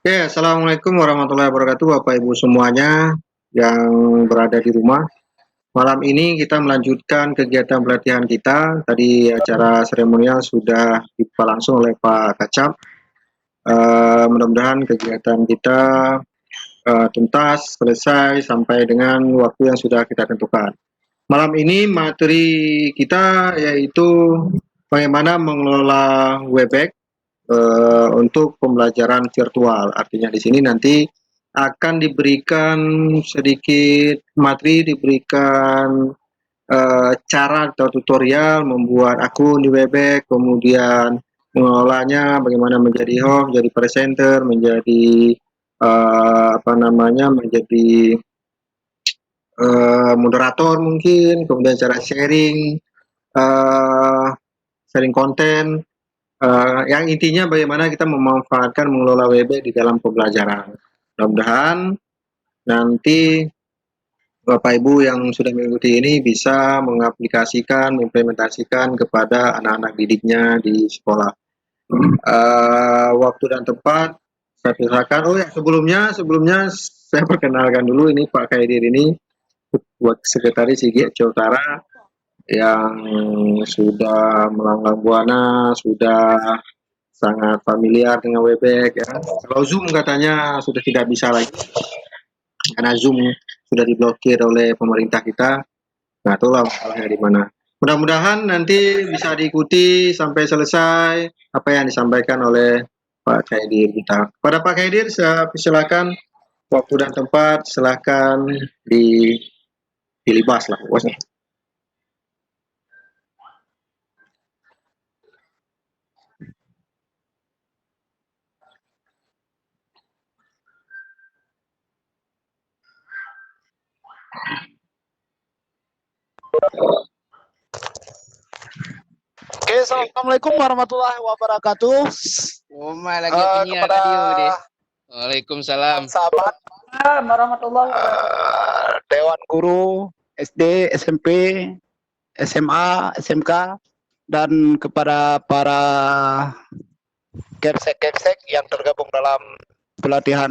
Oke, Assalamualaikum warahmatullahi wabarakatuh, Bapak Ibu semuanya yang berada di rumah. Malam ini kita melanjutkan kegiatan pelatihan kita. Tadi acara seremonial sudah dibuka langsung oleh Pak Kacap. Mudah-mudahan kegiatan kita tuntas, selesai sampai dengan waktu yang sudah kita tentukan. Malam ini materi kita yaitu bagaimana mengelola Webex untuk pembelajaran virtual. Artinya di sini nanti akan diberikan sedikit materi, diberikan cara atau tutorial membuat akun di Webex, kemudian mengelolanya, bagaimana menjadi host, menjadi presenter, menjadi menjadi moderator mungkin, kemudian cara uh, sharing konten. Yang intinya bagaimana kita memanfaatkan mengelola WB di dalam pembelajaran. Mudah-mudahan nanti Bapak Ibu yang sudah mengikuti ini bisa mengaplikasikan, mengimplementasikan kepada anak-anak didiknya di sekolah. Waktu dan tempat saya persilakan. Oh ya, sebelumnya saya perkenalkan dulu, ini Pak Kaidir ini buat sekretaris IGI Aceh Utara yang sudah melanglang buana, sudah sangat familiar dengan Webex ya. Kalau Zoom katanya sudah tidak bisa lagi karena Zoom sudah diblokir oleh pemerintah kita. Nah, itulah masalahnya di mana. Mudah-mudahan nanti bisa diikuti sampai selesai apa yang disampaikan oleh Pak Kaidir kita. Pada Pak Kaidir, saya silakan waktu dan tempat, silakan dilibas lah bosnya. Oke, assalamualaikum warahmatullahi wabarakatuh. Lagi penyiar kepada radio deh. Waalaikumsalam. sahabat warahmatullahi wabarakatuh. Dewan Guru SD, SMP, SMA, SMK, dan kepada para kepsek yang tergabung dalam pelatihan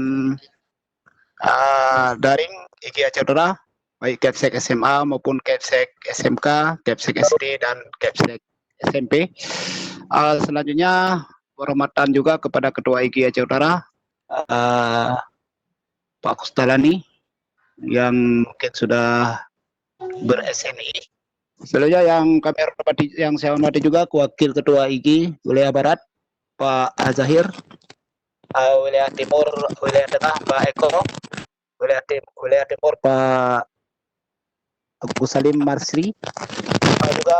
daring IGI Aceh Utara, baik kepsek SMA maupun kepsek SMK, kepsek SD, dan kepsek SMP. Selanjutnya penghormatan juga kepada Ketua IGI Aceh Utara, Pak Kustalani, yang mungkin sudah ber-SNI. Selanjutnya yang saya hormati juga Wakil Ketua IGI Wilayah Barat, Pak Azahir, Wilayah Timur, Wilayah Tengah, Pak Eko, Wilayah Timur, Pak Abu Salim Marsri. Juga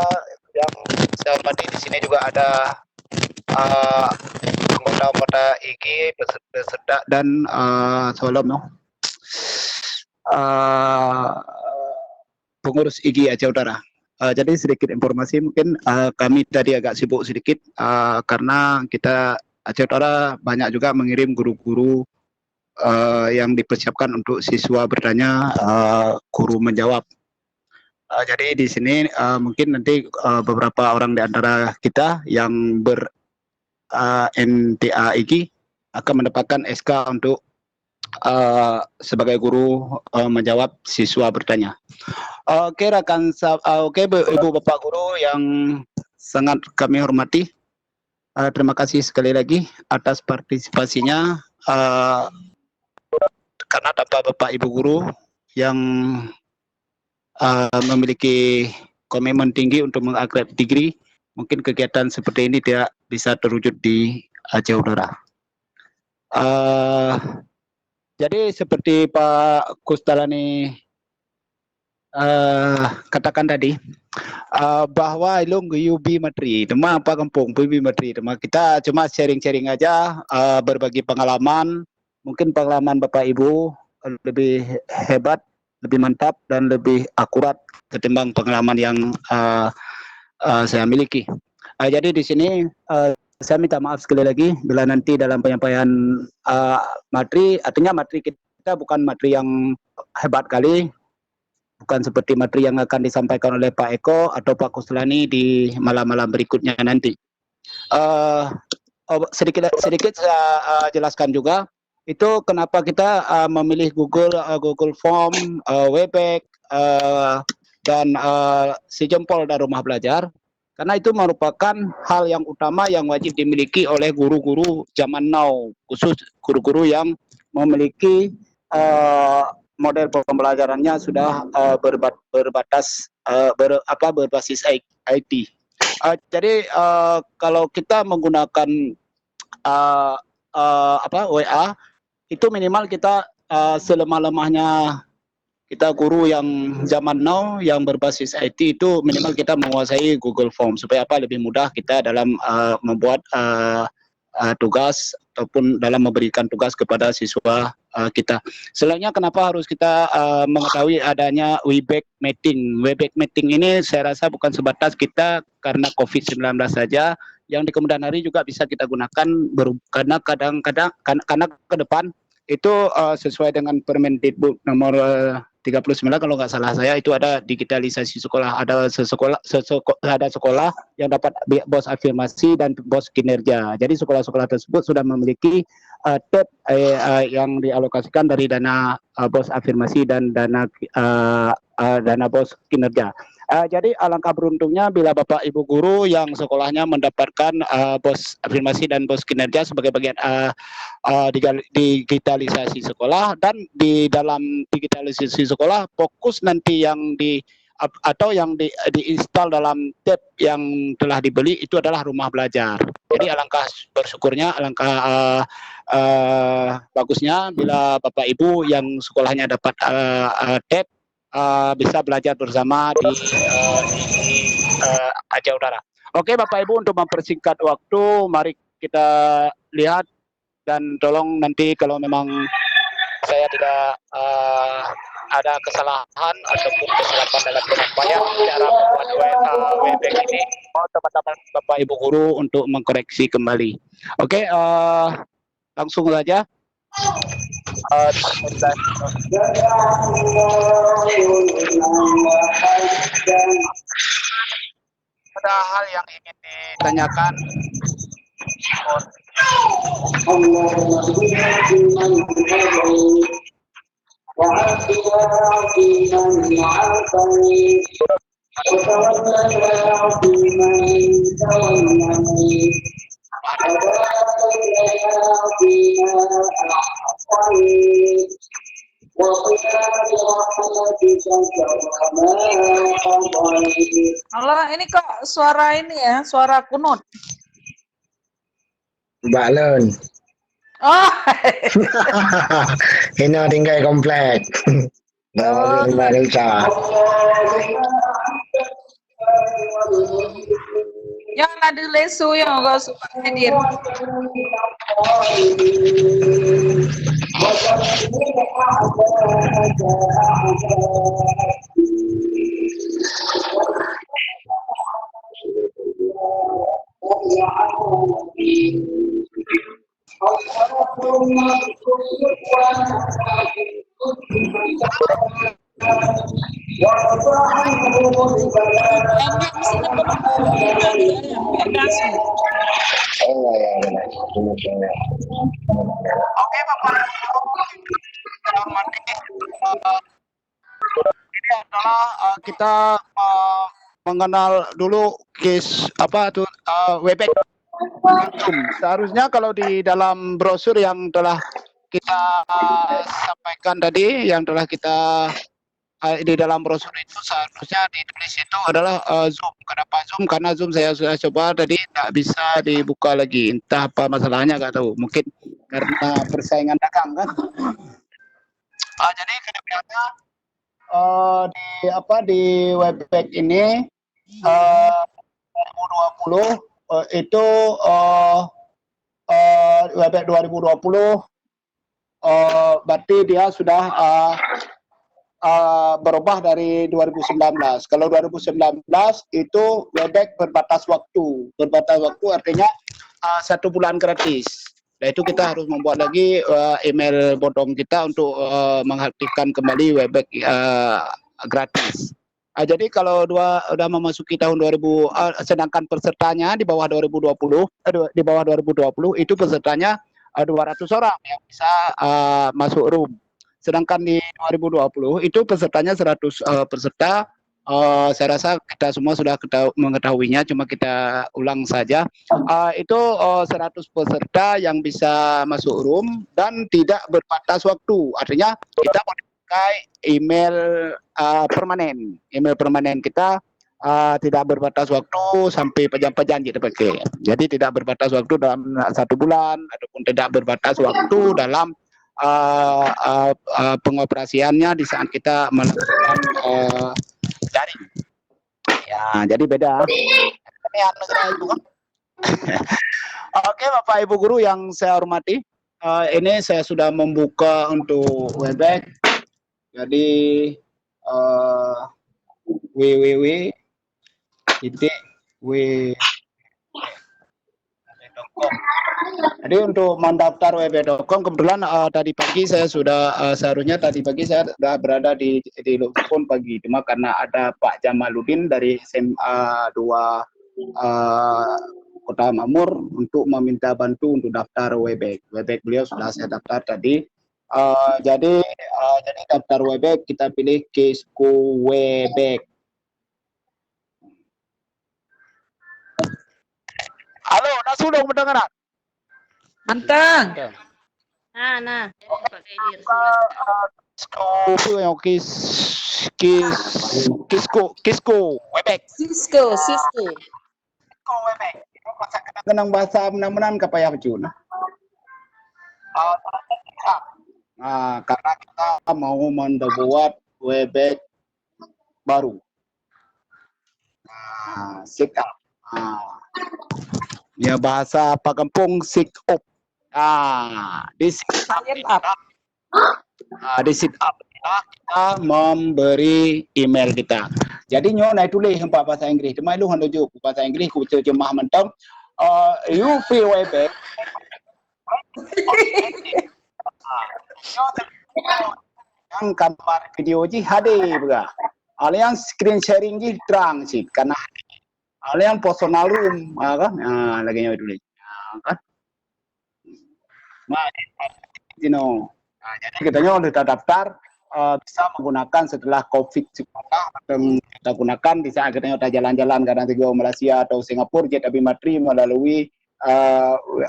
yang saya hormati di sini juga ada anggota-anggota IGI beserta dan pengurus IGI Aceh Utara. Jadi sedikit informasi, mungkin kami tadi agak sibuk sedikit karena kita Aceh Utara banyak juga mengirim guru-guru yang dipersiapkan untuk siswa bertanya, guru menjawab. Jadi di sini mungkin nanti beberapa orang di antara kita yang ber NTA IGI akan mendapatkan SK untuk sebagai guru menjawab siswa bertanya. Oke rekan, oke Ibu Bapak Guru yang sangat kami hormati, terima kasih sekali lagi atas partisipasinya, karena tanpa Bapak Ibu Guru yang memiliki komitmen tinggi untuk mengupgrade degree, mungkin kegiatan seperti ini tidak bisa terwujud di Aceh Utara. Jadi seperti Pak Kustalani katakan tadi, bahwa ilung yubi materi, tema apa kampung yubi materi, tema kita cuma sharing-sharing aja, berbagi pengalaman, mungkin pengalaman Bapak Ibu lebih hebat, lebih mantap dan lebih akurat ketimbang pengalaman yang saya miliki. Jadi di sini saya minta maaf sekali lagi bila nanti dalam penyampaian materi, artinya materi kita bukan materi yang hebat kali, bukan seperti materi yang akan disampaikan oleh Pak Eko atau Pak Kuslani di malam-malam berikutnya nanti. Sedikit saya jelaskan juga Itu kenapa kita memilih Google Form, Webex, dan si jempol dan rumah belajar, karena itu merupakan hal yang utama yang wajib dimiliki oleh guru-guru zaman now, khusus guru-guru yang memiliki model pembelajarannya sudah berbatas berbasis IT. Jadi kalau kita menggunakan WA, itu minimal kita selemah-lemahnya kita guru yang zaman now yang berbasis IT itu minimal kita menguasai Google Form supaya lebih mudah kita dalam membuat tugas ataupun dalam memberikan tugas kepada siswa kita. Selainnya kenapa harus kita mengetahui adanya Webex Meeting. Webex Meeting ini saya rasa bukan sebatas kita karena COVID-19 saja, yang di kemudian hari juga bisa kita gunakan karena kadang-kadang karena ke depan itu sesuai dengan Permendikbud nomor 39 kalau nggak salah saya, itu ada digitalisasi sekolah, ada sekolah yang dapat bos afirmasi dan bos kinerja. Jadi sekolah-sekolah tersebut sudah memiliki tab yang dialokasikan dari dana bos afirmasi dan dana bos kinerja. Jadi alangkah beruntungnya bila Bapak Ibu guru yang sekolahnya mendapatkan bos afirmasi dan bos kinerja sebagai bagian digitalisasi sekolah, dan di dalam digitalisasi sekolah fokus nanti yang diinstal dalam tab yang telah dibeli itu adalah rumah belajar. Jadi alangkah bersyukurnya, alangkah bagusnya bila Bapak Ibu yang sekolahnya dapat tab bisa belajar bersama di Aceh Utara. Oke Bapak Ibu, untuk mempersingkat waktu, mari kita lihat dan tolong nanti kalau memang saya tidak ada kesalahan ataupun kesilapan dalam penyampaian cara membuat Webex ini, teman-teman Bapak Ibu guru untuk mengkoreksi kembali. Oke, langsung saja. Ada hal yang ingin ditanyakan? Allah, ini kok suara ini ya, suara kunut. Mbak Lun. Oh. Ini tinggal komplek. Mbak Lisa. Yang ada lesu yang enggak suka hadir. Oke Bapak, ini adalah kita mengenal dulu case apa tuh Webex. Seharusnya kalau di dalam brosur yang telah kita sampaikan tadi, yang telah kita di dalam brosur itu seharusnya ditulis itu adalah Zoom. Kenapa Zoom? Karena Zoom saya sudah coba tadi tidak bisa dibuka lagi. Entah apa masalahnya, nggak tahu. Mungkin karena persaingan dagang kan. Jadi kedepannya di Webex ini 2020 itu Webex 2020 berarti dia sudah berubah dari 2019. Kalau 2019 itu Webex berbatas waktu. Berbatas waktu artinya 1 bulan gratis. Nah itu kita harus membuat lagi email bodong kita untuk mengaktifkan kembali Webex gratis. Jadi kalau udah memasuki tahun 2000, sedangkan pesertanya di bawah 2020 itu pesertanya 200 orang yang bisa masuk room. Sedangkan di 2020 itu pesertanya 100 peserta. Saya rasa kita semua sudah mengetahuinya, cuma kita ulang saja. Itu 100 peserta yang bisa masuk room dan tidak berbatas waktu. Artinya kita memakai email permanen. Email permanen kita tidak berbatas waktu sampai janji dipakai. Jadi tidak berbatas waktu dalam 1 bulan ataupun tidak berbatas waktu dalam pengoperasiannya di saat kita melakukan daring. Ya, jadi beda. Oke, Bapak Ibu guru yang saya hormati, ini saya sudah membuka untuk Webex. Jadi www.webex.com. Jadi untuk mendaftar webex.com, kebetulan tadi pagi saya sudah seharusnya tadi pagi saya sudah berada di Lufun pagi, cuma karena ada Pak Jamaluddin dari SMA 2 Kota Makmur untuk meminta bantu untuk daftar Webex. Webex beliau sudah saya daftar tadi. Jadi daftar Webex kita pilih Kisco Webex. Halo, sudah mendengar? Anteng. Nah. Kisco Webex. Cisco. Webex. Kenang bahasa menan-menan kapaya pecun. Karena kita mau membuat Webex baru. Sikap. Ya bahasa Pak Kampung sikop. Di sit up kita memberi email kita. Jadi nyo naik tulis empat bahasa Inggris. Cuma lu hendak jawab bahasa Inggris ku terjemah mentang. You free Webex. Yang gambar video ji hadir juga. Alian screen sharing ji terang sih karena alian personal room kan. Lagi nyo tulis. Kan? Jadi katanya udah daftar bisa menggunakan setelah COVID-19 kita gunakan di saat kita udah jalan-jalan karena ke Malaysia atau Singapura jadi Bimatri melalui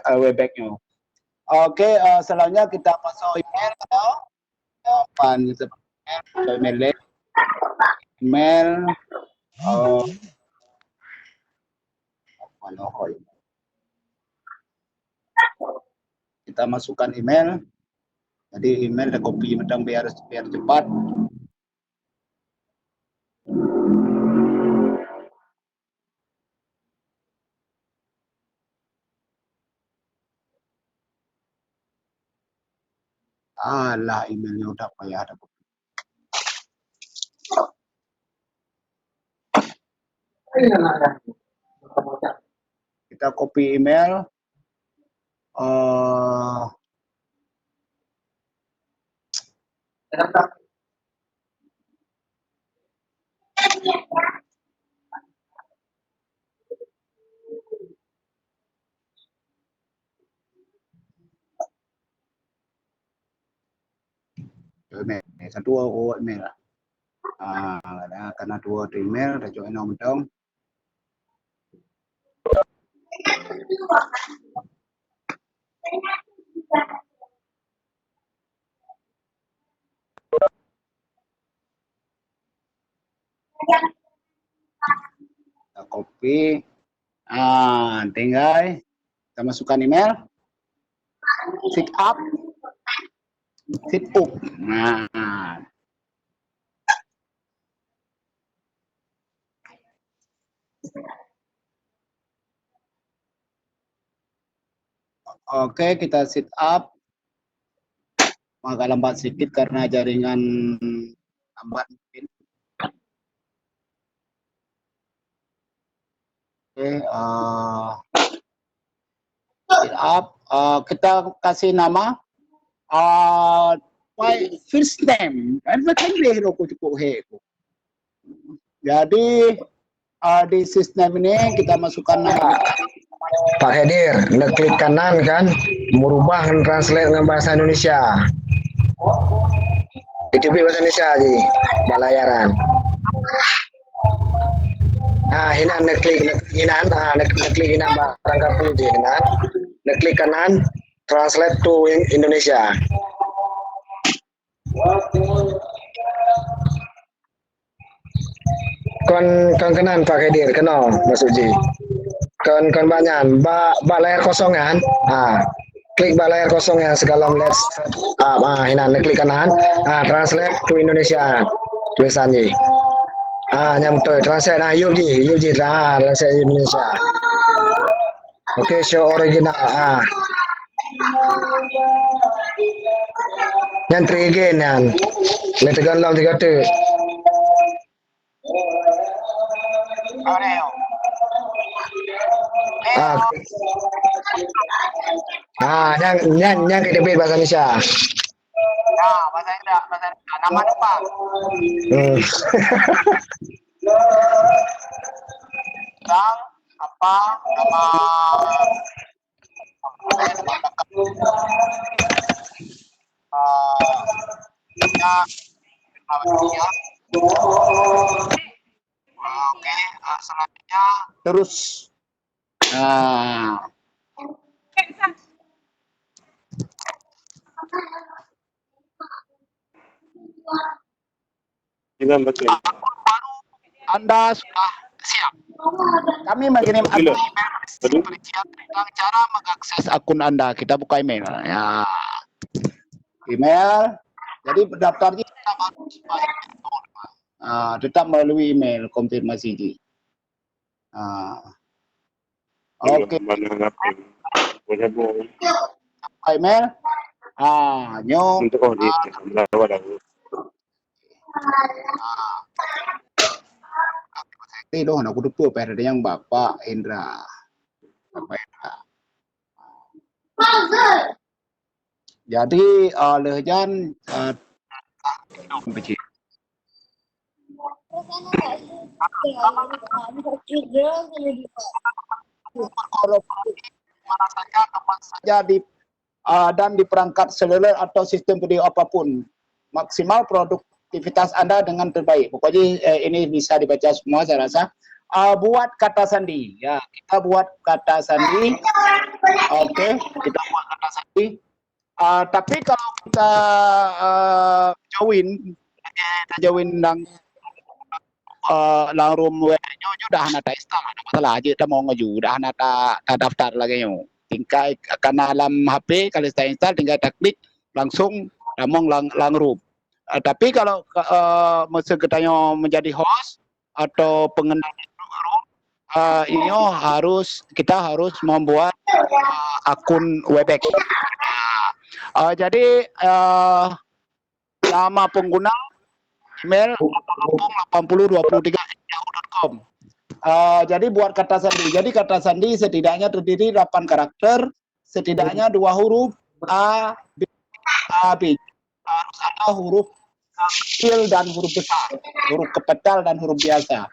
Webex-nya. Oke, selanjutnya kita masuk email kita masukkan email. Jadi email ada copy mentang biar cepat. Alah, emailnya udah payah ada copy. Kita copy email. Email kedua email lah. Karena dua email dah join nomor dong. Kita copy. Tinggal kita masukkan email. Sit up. Oke, kita sit up. Agak lambat sedikit karena jaringan lambat mungkin. Oke, sit up. Kita kasih nama first name. Jadi di sistem ini kita masukkan nama Pak Hedir, ngeklik kanan kan, merubah translate dengan bahasa Indonesia. Itu bahasa Indonesia aja, balayaran. Nah, ini ngeklik ini barang kampung je, hinan. Ngeklik kanan, translate to Indonesia. Kon kenan Pak Hedir, kena masuk je. Kon banyak, bak layar kosong kan? Klik bak layar kosong yang segala melihat hinan klik kanan, translate to Indonesia tulisannya. Nyampe translate yuk ji translate Indonesia. Oke, show original. Yang three again yan. Letegan lang 3 tu. Yang kita beli bahasa Indonesia. Bahasa Indonesia. Nama depan. Bang, apa nama Oke, selanjutnya terus. Anda sudah siap. Kami mengirim email perincian tentang cara mengakses akun Anda. Kita buka email. Ya. Email. Jadi daftarnya tetap melalui email konfirmasi. Oke. Email. Nyom. Loh, aku lupa pada yang Bapak Indra. Bapak Indra. Jadi lejan mana saja, kapan saja dan di perangkat seluler atau sistem video apapun, maksimal produktivitas Anda dengan terbaik. Pokoknya ini bisa dibaca semua saya rasa. Buat kata sandi, ya kita buat kata sandi. Oke, kita buat kata sandi. Tapi kalau kita join lang room nyo dah nata install ada masalah aja kita mau ngeju dah nata daftar lagi nyo tingkai karena dalam HP kalau saya install tinggal kita klik langsung ramong lang room. Tapi kalau seketarnya menjadi host atau pengendali room kita harus membuat akun Webex. Jadi nama pengguna email 8023@yahoo.com. Jadi buat kata sandi. Jadi kata sandi setidaknya terdiri 8 karakter, setidaknya 2 huruf A, B, harus ada huruf kecil dan huruf besar, huruf kapital dan huruf biasa.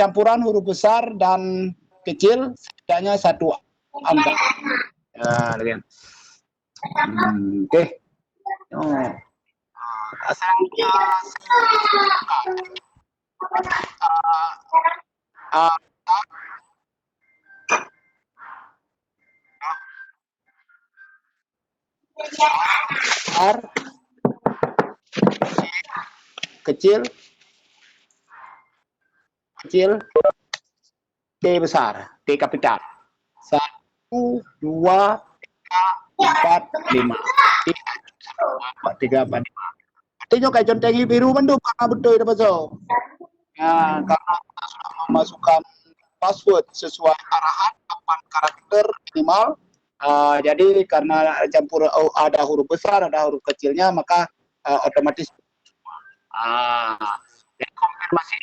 Campuran huruf besar dan kecil setidaknya 1 angka. Lihat. Oke. Kecil, T besar, T kapital. 1, 2, 3, 4, 5. 3, 4, 5. Artinya kayak contohnya biru mendung karena betul itu betul. Ya, karena kita sudah memasukkan password sesuai arahan 8 karakter minimal. Jadi karena campur ada huruf besar, ada huruf kecilnya, maka otomatis. Jadi konfirmasi.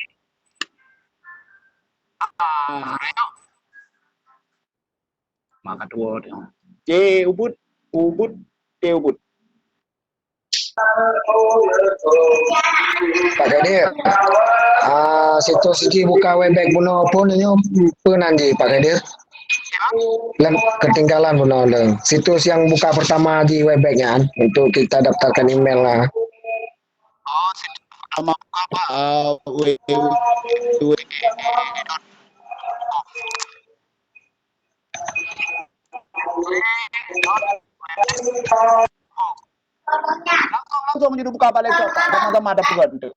Maka dua. J ubud, T ubud. Pak Kadir, situs iki buka Webex puno pun ini penanji Pak Kadir. Ketinggalan benar. Situs yang buka pertama di Webex-nya kan, untuk kita daftarkan email lah. Oh, situ pertama buka Pak. www. Langsung jadi buka balik Pak. Sama-sama ada buat itu.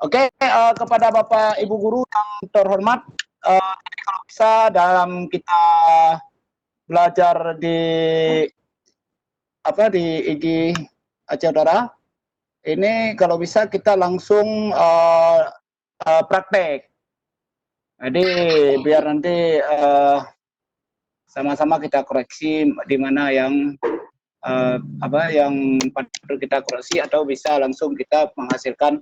Oke, kepada Bapak Ibu guru yang terhormat, kalau bisa dalam kita belajar di IG Saudara, ini kalau bisa kita langsung praktek. Jadi biar nanti sama-sama kita koreksi di mana yang yang perlu kita koreksi, atau bisa langsung kita menghasilkan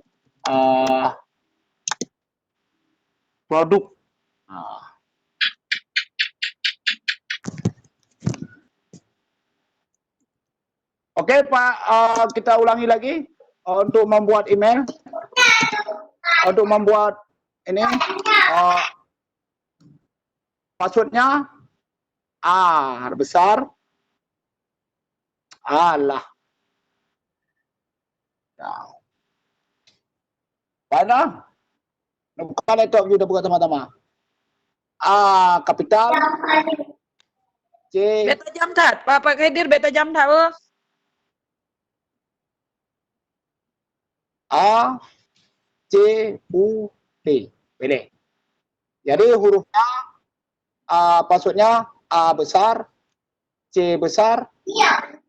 produk. Oke Pak, kita ulangi lagi untuk membuat email, untuk membuat ini passwordnya A besar, Allah. Nah. Mana? Buka laptop juga, buka teman-teman. A kapital, C. Beta jam tat, Pak Kaidir beta jam tat. A, C, U, D. Pilih. Jadi hurufnya, passwordnya A besar, C besar. Iya.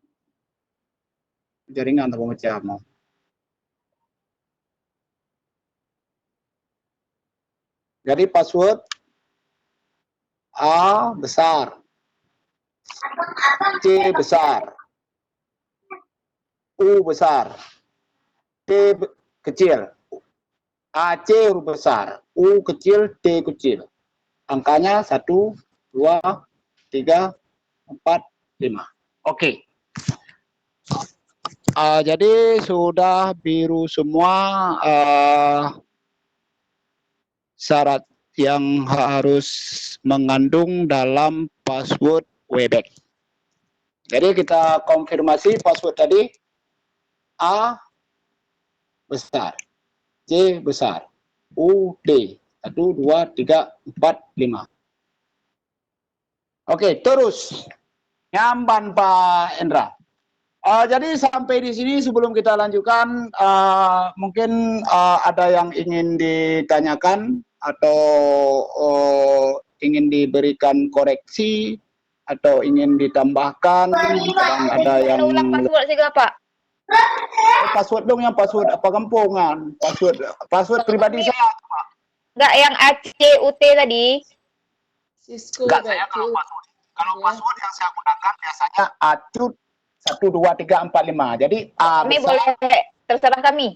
Jaringan atau macam. Jadi password A besar, C besar, U besar, D kecil, AC huruf besar, U kecil, D kecil. Angkanya 1, 2, 3, 4, 5. Oke. Jadi sudah biru semua syarat yang harus mengandung dalam password Webex. Jadi kita konfirmasi password tadi. A besar, C besar, U, D. 1, 2, 3, 4, 5. Oke, terus. Nyamban Pak Endra. Jadi sampai di sini sebelum kita lanjutkan, mungkin ada yang ingin ditanyakan atau ingin diberikan koreksi atau ingin ditambahkan, dan ada yang ulang password juga Pak. password dong, yang password apa kampungan, password pribadi saya. Enggak yang ACUT tadi. Cisco. Enggak, saya kalau password yang saya gunakan biasanya acut 1, 2, 3, 4, 5. Jadi A Kami besar, boleh terserah kami.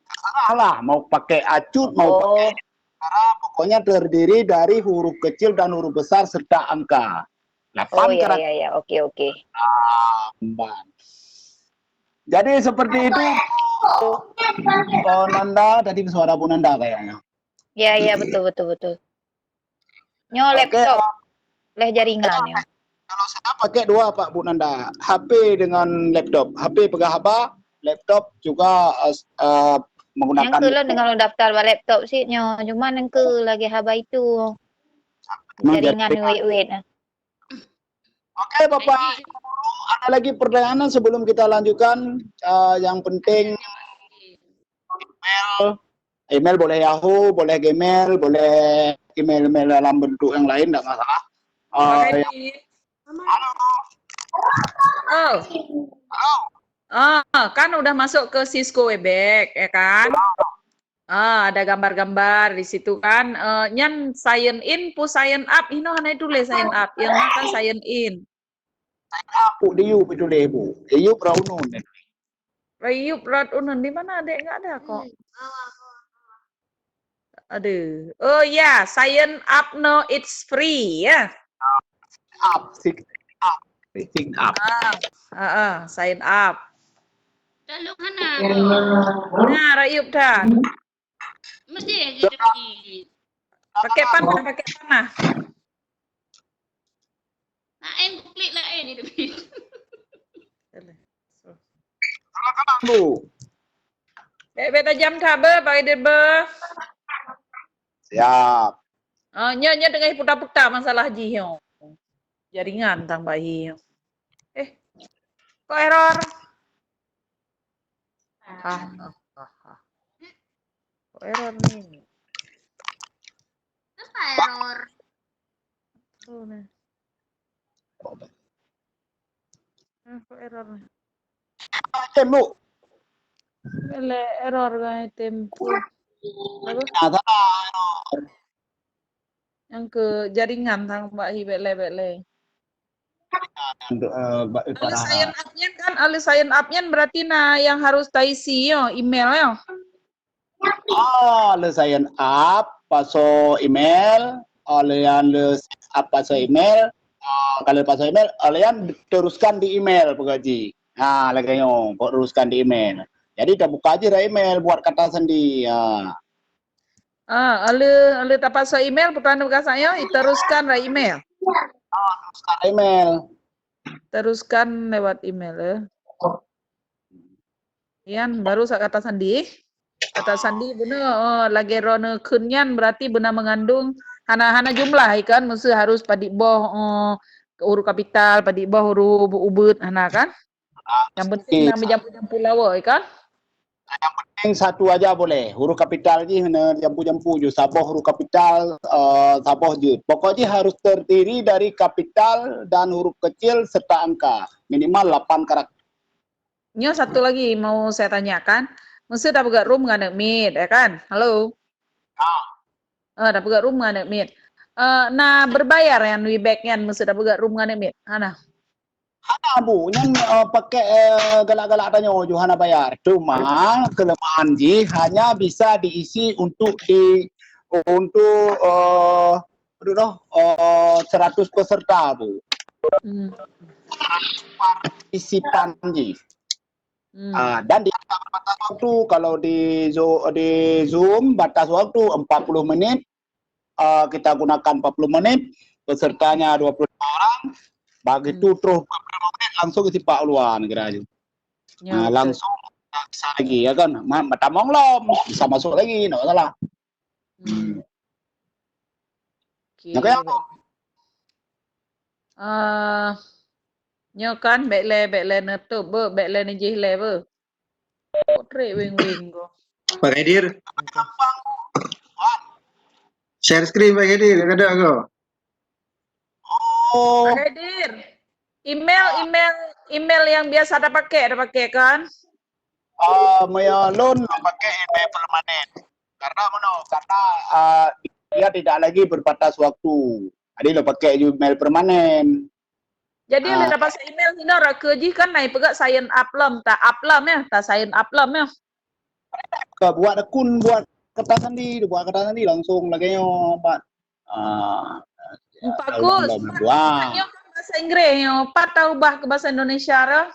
terserah lah, mau pakai acut, mau pakai karena pokoknya terdiri dari huruf kecil dan huruf besar serta angka. 8 Oh iya karakter. iya iya, oke. Jadi seperti itu. Oh, Nanda tadi suara Bu Nanda kayaknya. Iya betul. Nyo laptop, leh jaringan ya. Kalau saya pakai dua Pak Bu Nanda, HP dengan laptop. HP pegang apa, laptop juga menggunakan. Yang ke lo dengan lo daftar laptop sih nyo, cuman yang ke lagi haba itu jaringan wait. Oke Bapak Ibu Guru, ada lagi pertanyaan sebelum kita lanjutkan? Yang penting email boleh Yahoo, boleh Gmail, boleh email dalam bentuk yang lain, tidak masalah. Halo. Kan udah masuk ke Cisco Webex, ya kan? Ada gambar-gambar di situ kan. Nyan sign in, pu sign up. Ini hanya tulis sign up. Yang makan sign in. Aku di Yup itu deh Bu. Di Yup Raunun. Rayup Rat Unen di mana adek? Nggak ada kok. Aduh. Oh ya, sign up no, it's free ya. Sign up. Sign up. Lalu mana? Nah, Rayup dah. Mesti gitu. Pakai panah. Lain klik lain ni David. Bu. Beta jam kabar Pak Edir ber. Siap. Nya dengan putar-putar masalah jihyo. Jaringan tang bayi. Kok error? Kok error nih? Apa error? Oh, nih. Kok error nih? Tem Bu. Ele error kan tempo. Apa? Ada Yang ke jaringan tang Mbak Hi bele. Alus sign up-nya kan, alus sign up-nya berarti yang harus taisi yo emailnya. le sign up paso email, olean le up paso email, kalau paso email, olean teruskan di email pegaji. Nah, lagi yo, teruskan di email. Jadi kita buka aja email buat kata sendi. Ale tak paso email pertanyaan buka saya teruskan lah email. Teruskan email. Teruskan lewat email ya. Ian baru saya kata sandi. Kata sandi benar lagi rone kunyan berarti benar mengandung hana jumlah ikan mesti harus padik boh huruf kapital, padik boh huruf ubud hana kan. Yang penting nama jampu-jampu lawa ikan. Yang penting satu aja boleh, huruf kapital je, jampu-jampu je, saboh huruf kapital, saboh je. Pokoknya harus terdiri dari kapital dan huruf kecil serta angka, minimal 8 karakter. Nyo satu lagi mau saya tanyakan, mesti dah buka room nggak meet, ya kan? Halo? Dah buka room nggak meet. Nah berbayar yang WeBack-nya mesti dah buka room nggak meet, Hana? Hana Bu, yang pakai galak-galak tanya Johana bayar. Cuma kelemahan ji hanya bisa diisi untuk 100 peserta Bu. Partisipan ji. Dan dia batas waktu kalau di Zoom batas waktu 40 menit. Kita gunakan 40 menit, pesertanya 25 orang. Begitu terus langsung isi Pak Luan kira aja. Nah, langsung bisa lagi ya kan. Mata monglom bisa masuk lagi, enggak salah. Oke. Nyo kan bekle nutup bekle ni jihle be. Potre wing go. Pak Edir. Share screen Pak Edir, ada kok. Pak Edir. Email yang biasa ada pakai kan? Loan pakai email permanen. Karena dia tidak lagi berbatas waktu. Jadi lo pakai email permanen. Jadi lo dapat email ini orang kerja kan naik pegak sign up lam, tak sign up lam ya. Buat akun buat kata sandi langsung lagi yo Pak. Bagus. Bahasa Inggris yo, patah ubah ke bahasa Indonesia ra.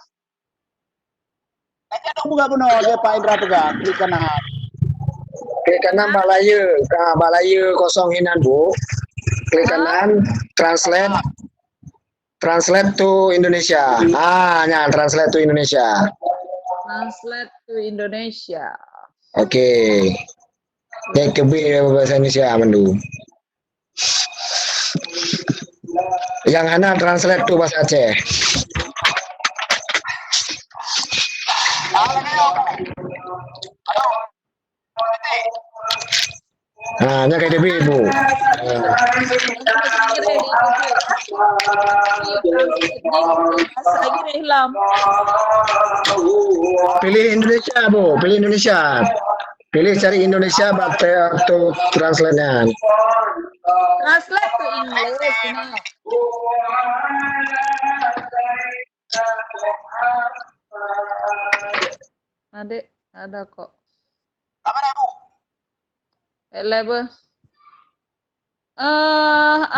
Aja dong buka benar dia Pak Indra pegang klik kanan. Klik kanan balaya kosong hinan Bu. Klik kanan translate to Indonesia. Translate to Indonesia. Translate to Indonesia. Oke. Yang ke B bahasa Indonesia mendu. Yang Hana translate to bahasa Aceh. Nya kayak DB Bu. Pilih Indonesia Bu, pilih Indonesia. Pilih cari Indonesia atau translate-nya. Translate to English, Adek, ada kok. Apa dah Bu? Level.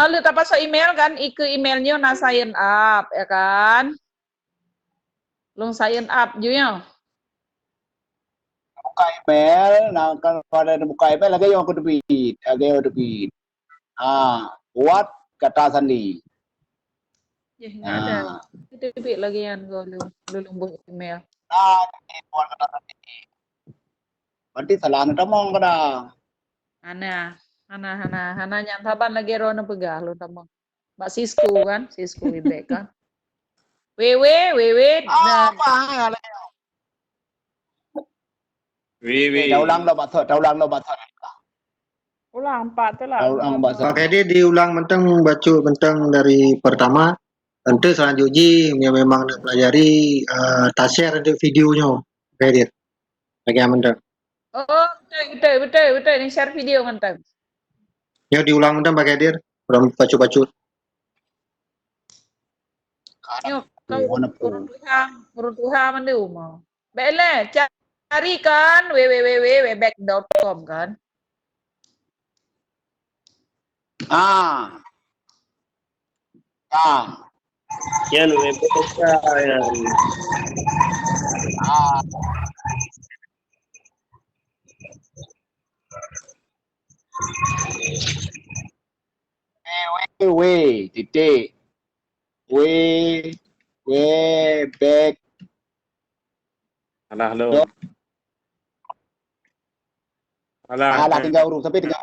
Lu tak pasang email kan? Emailnya na sign up, ya kan? Long sign up juga. Buka email, nah kalau ada buka email lagi yang aku debit. Buat kata sandi. Ya, nggak ada. Ah. Itu Pi, lagi yang lu lumbuh email. Nah, ini buat kata tadi. Berarti salah anu tamong kada. Ana yang taban lagi ro na pegah lu tamang. Mbak Sisko kan, Sisko Wibek kan. Wewe, nah, Apa ya? Dah ulang lo bathot, dah ulang lo bathot. ulang 4 tu lah. Dah ulang bathot. Pakai dia diulang mentang baca mentang dari pertama. Nanti selanjutnya yang memang nak pelajari tak share nanti videonya. Pakai dia. Lagi yang mentang. Oh, betul. Ni share video mantap. Ya diulang mentang pakai dia. Orang baca-baca. Yo, Oh, kau mana po? urut Tuhan mana umah. Baiklah, cari kan www.webback.com kan. Ah. Ah. Yan, may bukas ka. Yan. Ah. Titik. Back. Halo. Alah, tinggal urut sampai tinggal.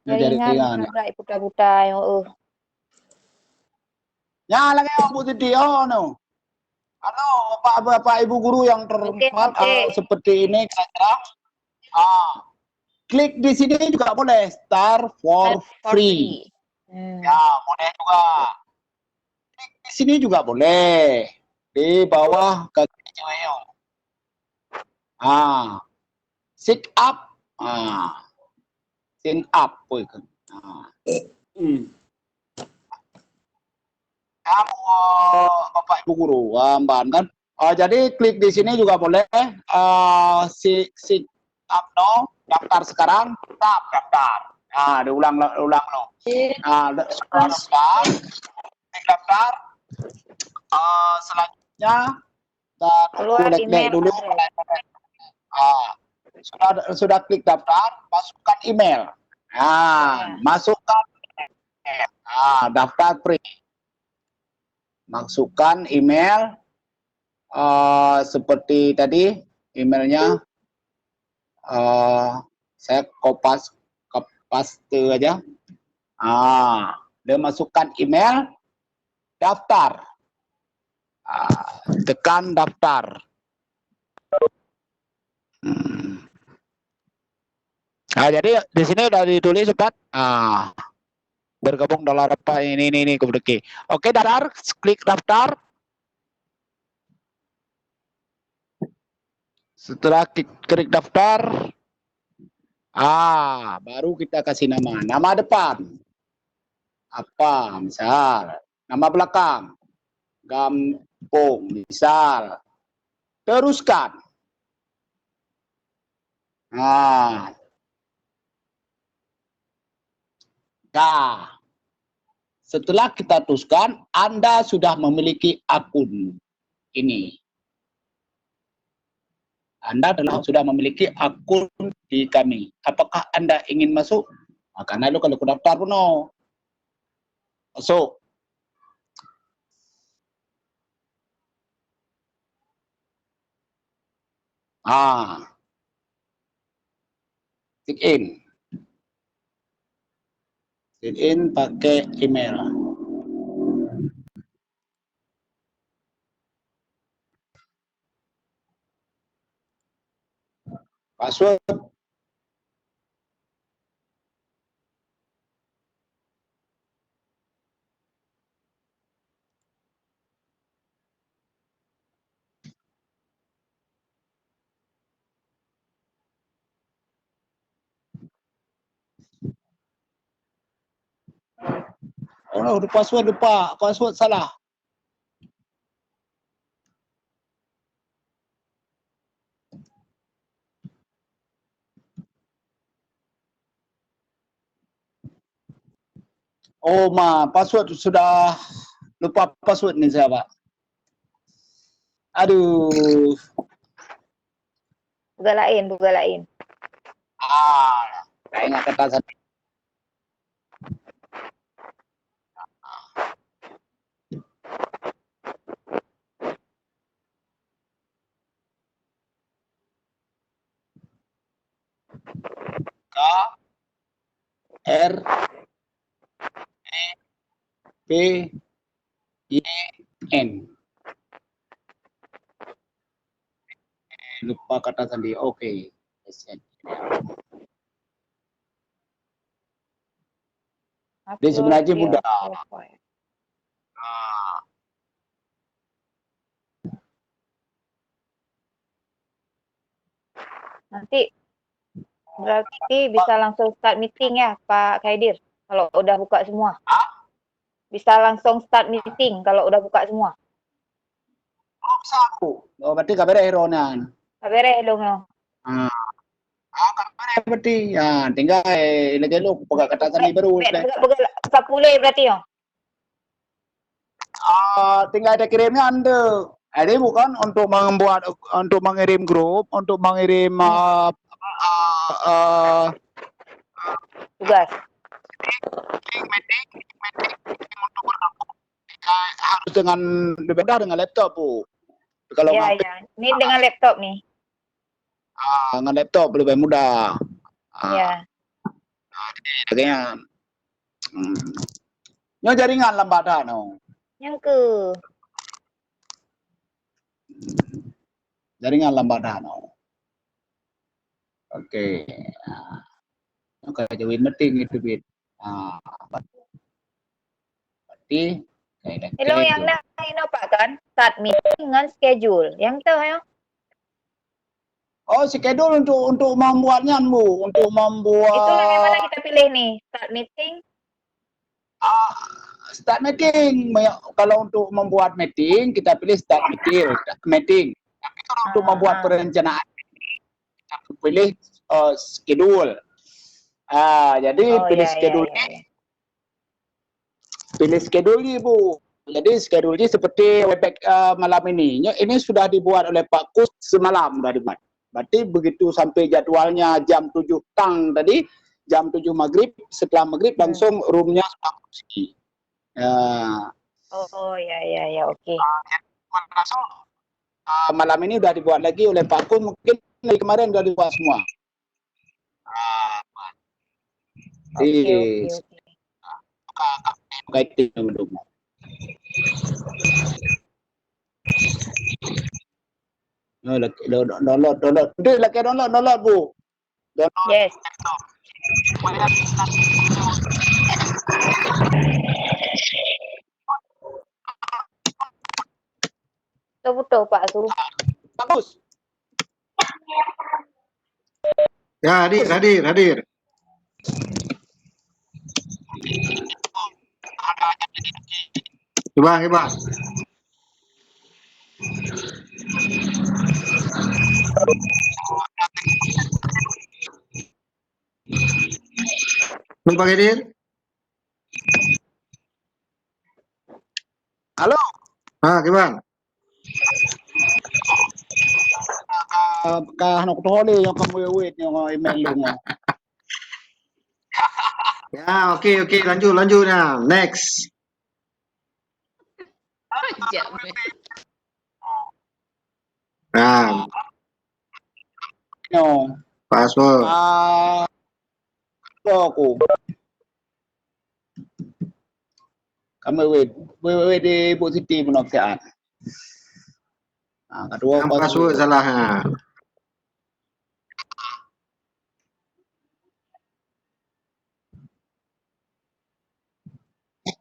Jaringan Jaringan. nabrak putar-putar yang Ya, lagi Bu Titi. Oh, no. Halo, Bapak Ibu guru yang terhormat, Okey. seperti ini kira-kira. Klik di sini juga boleh, start for free. Ya, boleh juga. Klik di sini juga boleh. Di bawah kaki cewek. Sit up. Sit up. Bapak Ibu guru, Mbak kan. Jadi klik di sini juga boleh. Sit up no, daftar sekarang, daftar. Diulang lo. Daftar, klik daftar. Selanjutnya keluar email dulu. Sudah klik daftar, masukkan email. Masukkan email. Daftar free. Masukkan email seperti tadi emailnya. Saya paste aja. Dia masukkan email, daftar. Tekan daftar. Jadi di sini udah ditulis cepat. Bergabung dalam apa ini kemudian. Oke, daftar, klik daftar. Setelah klik daftar, baru kita kasih nama depan. Apa? Misal, nama belakang. Gampung, misal. Teruskan. Setelah kita teruskan, Anda sudah memiliki akun ini. Anda sudah memiliki akun di kami. Apakah Anda ingin masuk? Karena lu kalau daftar pun masuk. Sign in. Sign in pakai email. Password. Password salah. Oh, password sudah lupa password nih saya, Pak. Aduh. Buka lain. Saya ingat kata saya. K R E P I N. Lupa kata sandi. Oke. Dia sebenarnya Upload mudah. your profile. Nanti berarti bisa langsung start meeting ya Pak Khaidir kalau udah buka semua. Bisa langsung start meeting kalau udah buka semua. Oh, berarti kabar eronan. Beres dong no. Kabar berarti. Ya, tinggal lagi lu buka kata sandi baru. Buka 10 berarti ya. Tinggal ada kirimnya Anda. Ini bukan untuk mengirim grup, untuk mengirim Tugas. meeting untuk bergabung harus dengan berbeda dengan laptop, Bu. Kalau Ya. Ini dengan laptop nih. dengan laptop lebih mudah. Ya. Kayaknya yang jaringan lambat no. Yang ke Jaringan lambat no. Oke. Oke, jadi meeting itu bit. Berarti Hello yang lain Pak kan start meeting dengan schedule. Yang tahu ya. Oh, schedule untuk membuatnya, Bu, untuk membuat. Itulah yang mana kita pilih nih, start meeting. Start meeting. Kalau untuk membuat meeting, kita pilih start meeting. Tapi kalau untuk membuat perencanaan, kita pilih schedule. Jadi pilih schedule. Pilih schedule ini, Bu. Jadi schedule ini seperti Webex malam ini. Ini sudah dibuat oleh Pak Kus semalam sudah dibuat. Berarti begitu sampai jadwalnya jam 7 tang tadi, jam 7 maghrib, setelah maghrib langsung roomnya sudah kursi. Oh ya oke. Malam ini sudah dibuat lagi oleh Pak Kus, mungkin dari kemarin sudah dibuat semua. Oke. Kaitin mendukung. Download. Udah lagi download, Bu. Download. Yes. Betul Pak suruh. Bagus. Ya, hadir. Coba. Pak Khaidir? Halo. Gimana? Anak tuhole yang kamu wait yang email lu. Ya, oke, lanjut ya. Next. Aja. Nah, No. password. Aku. Kamu wait di Bu Siti penoksaan. Kedua Password salah.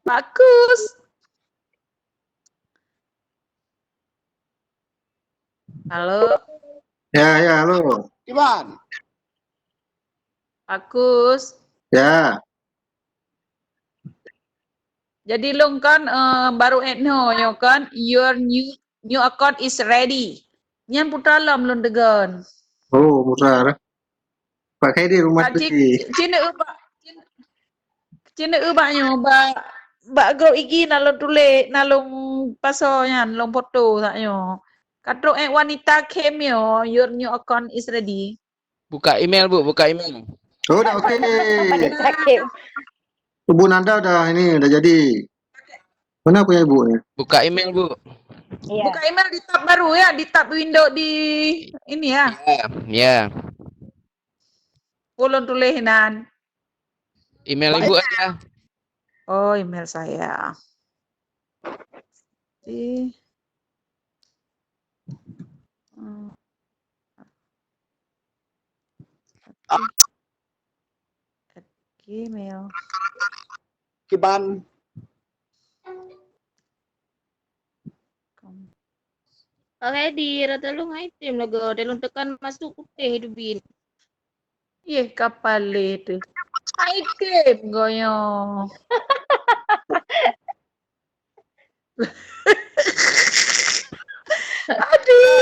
Bagus. Halo, Ya, halo. Iwan. bagus. Ya. Jadi long kan baru no yo kan your new account is ready. Nyan putra lam lon degan. Oh, besar. Pak Khaidir rumah Cina Cina baknyo ba grup iki nalong tulis nalong paso yan long foto taknyo. Katro wanita cameo your new account is ready. Buka email Bu, buka email. Oh, udah oke. Wanita Kim. Ibu Nanda udah jadi. Mana punya ibu ya? Buka email Bu. Iya. Buka email di tab baru ya, di tab window di ini ya. Ya. Ulun tulisan. Email Ibu aja. Oh, email saya. Di Gmail. Kiban. Pakai di rata lu item lagu, dia lu tekan masuk putih hidupin. Ih, kapal itu. Item goyo. Aduh,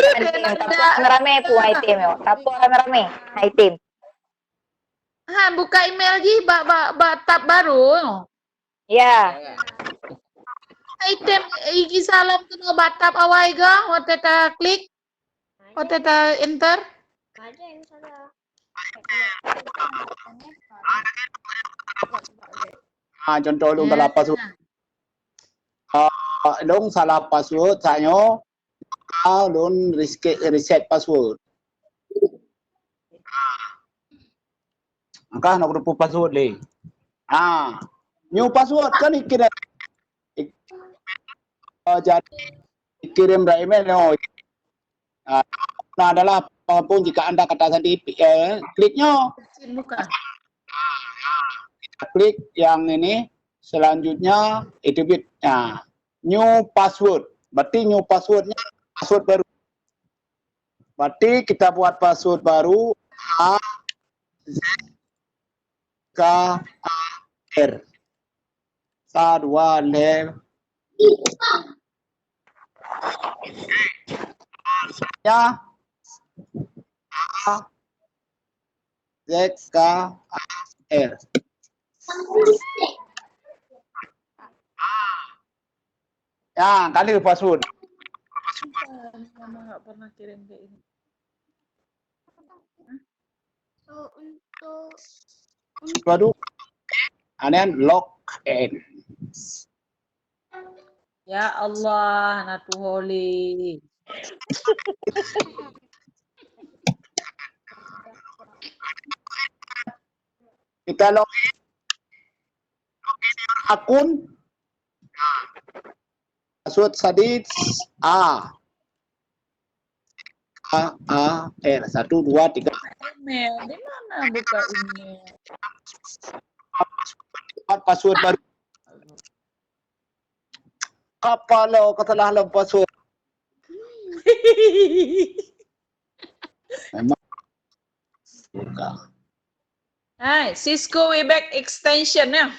Tapo rame-rame po item yo. Tapo rame-rame item. Ha, buka email lagi, tab baru. Ya. Item iki salam kena batap awai ga, wateta klik, wateta enter. Contoh lu salah password. Long salah password sanyo. Long reset password. Maka nak rupa password le. New password kan kira jadi kirim email no. Nah adalah apapun jika anda kata tadi kliknya Buka. klik yang ini selanjutnya itu new password. Berarti new passwordnya password baru. Berarti kita buat password baru A Z K A R. Sadwa le. Ya. A Z K A R. Ya, kali password. Mama nggak pernah kirim kayak ini. So, untuk Baru aneh login. Ya Allah, natu holy. Kita login akun password sadis A R 1 2 3 Email, di mana buka email? password baru. Kapalo kesalahan password. Memang buka. Hai, Cisco Webex extension ya.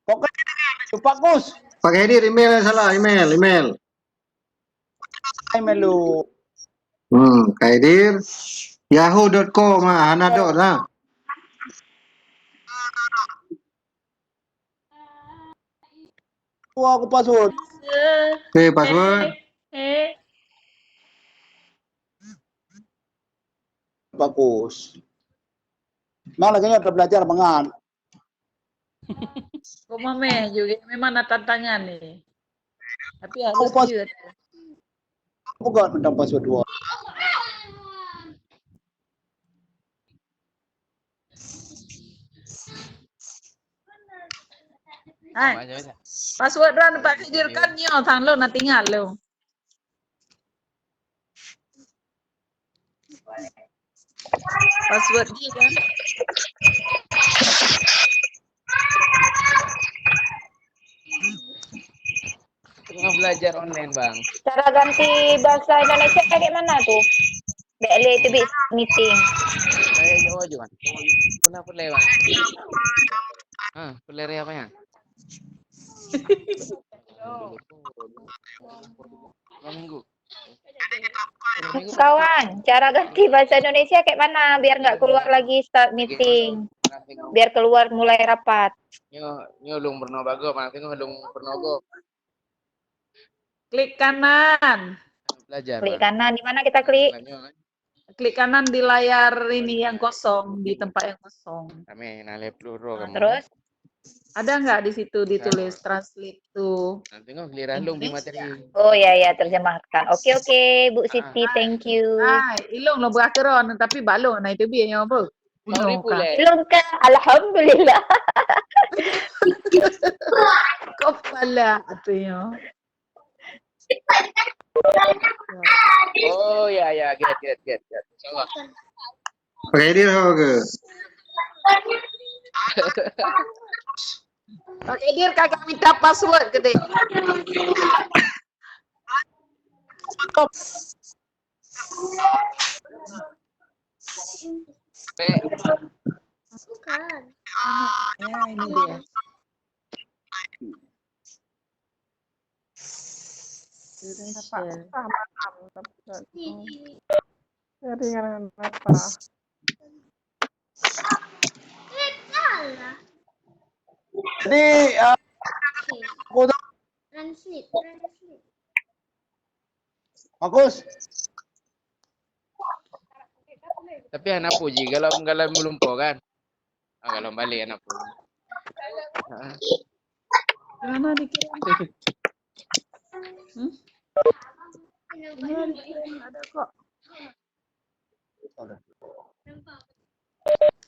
Pokoknya bagus. Pak Hedir email yang salah, email. Email lu. Kak Hedir yahoo.com Hana.com lah. Aku password. Oke, password. Bagus. Memang lagi udah belajar banget. Kok mame juga memang ada tantangan nih. Tapi harus Aku jujur. bukan tentang password 2. Hai, password ran Pak Khidir kan nyo thang lo na tinggal lo. Password dia kan. Tengah belajar online Bang. Cara ganti bahasa Indonesia kayak mana tuh? Bele itu meeting. Saya Jawa juga. Pernah pelai Bang. Pelai apa ya? Dua minggu. Kawan, cara ganti bahasa Indonesia kayak mana biar nggak keluar lagi start meeting, biar keluar mulai rapat. Nyo ulung bernobago, mana tengok ulung bernogo. Klik kanan. Belajar, Klik Bang. kanan, di mana kita klik? Klik kanan di layar ini yang kosong, di tempat yang kosong. Kami nale peluru Nah, kamu. terus Ada nggak di situ ditulis translate tuh? Nanti tengok giliran lung di materi. oh ya terjemahkan. Oke, Bu Siti, thank you. Ilong lo berakhiran tapi balong nah itu biar apa? Sorry Bunuh kah? pula. Belum kah? Alhamdulillah. Kepala artinya. Oh ya, get. Insyaallah. Pakai dia apa ke? Pakai dia kagak minta password gede. Masukkan. Ya ini dia. Jadi Translate. bagus. Tapi anak puji kalau belum po kan. Kalau balik anak puji. Mana dikirim? Ada kok.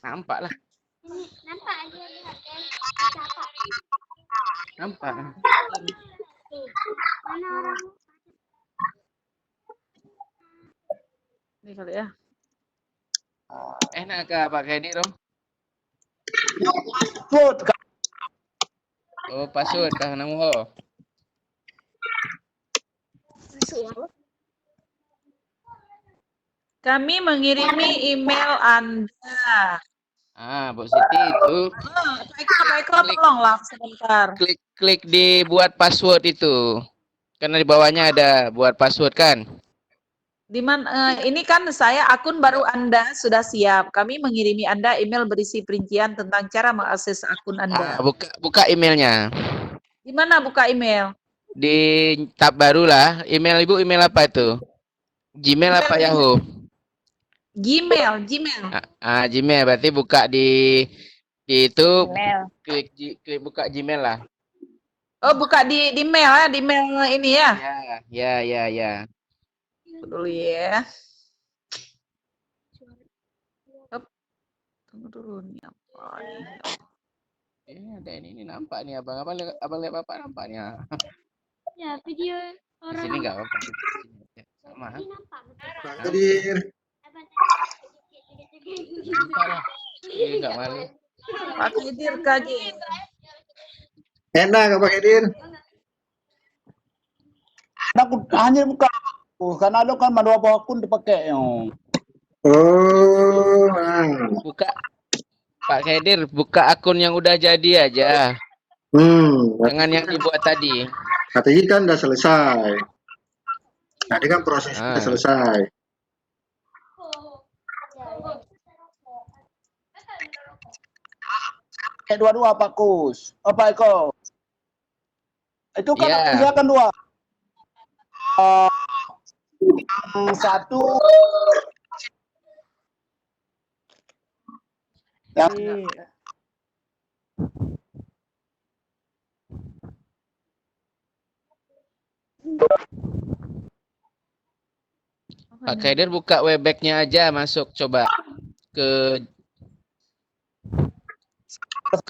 Nampak lah. Nampak dia lihat kan? Nampak. Mana orang? Ini kali ya. Enak kah pakai ini, Rom? Put. Oh, password kah namo ho? Kami mengirimi email Anda. Bu Siti itu Pak Eko, tolonglah sebentar. klik di buat password itu. Karena di bawahnya ada buat password kan? Di mana ini kan saya akun baru Anda sudah siap. Kami mengirimi Anda email berisi perincian tentang cara mengakses akun Anda. Buka emailnya. Di mana buka email? Di tab baru lah. Email Ibu email apa itu? Gmail apa Yahoo? Gmail. Gmail berarti buka di itu Email. klik buka Gmail lah. Oh, buka di mail ya, di mail ini ya. Ya. Dulu ya. Tunggu dulu nih apa ini. Ada ini nampak nih abang lihat bapak nampak nih. Ya, video Di orang. sini enggak apa-apa. Sama. Ini nampak. Hadir. Nampak lah. Ini enggak malu. Pak Khidir kaji. Enak gak pakai dir? Aku hanya buka karena lo kan mana apa akun dipakai yang. Oh, Buka Pak Khidir, buka akun yang udah jadi aja. Jangan yang dibuat tadi. Katanya kan udah selesai. Tadi kan prosesnya udah selesai. Dua-dua Pak Kus. Apa Eko? Itu kan misalkan dua. Satu yang Pak Khidir buka webback-nya aja, masuk coba ke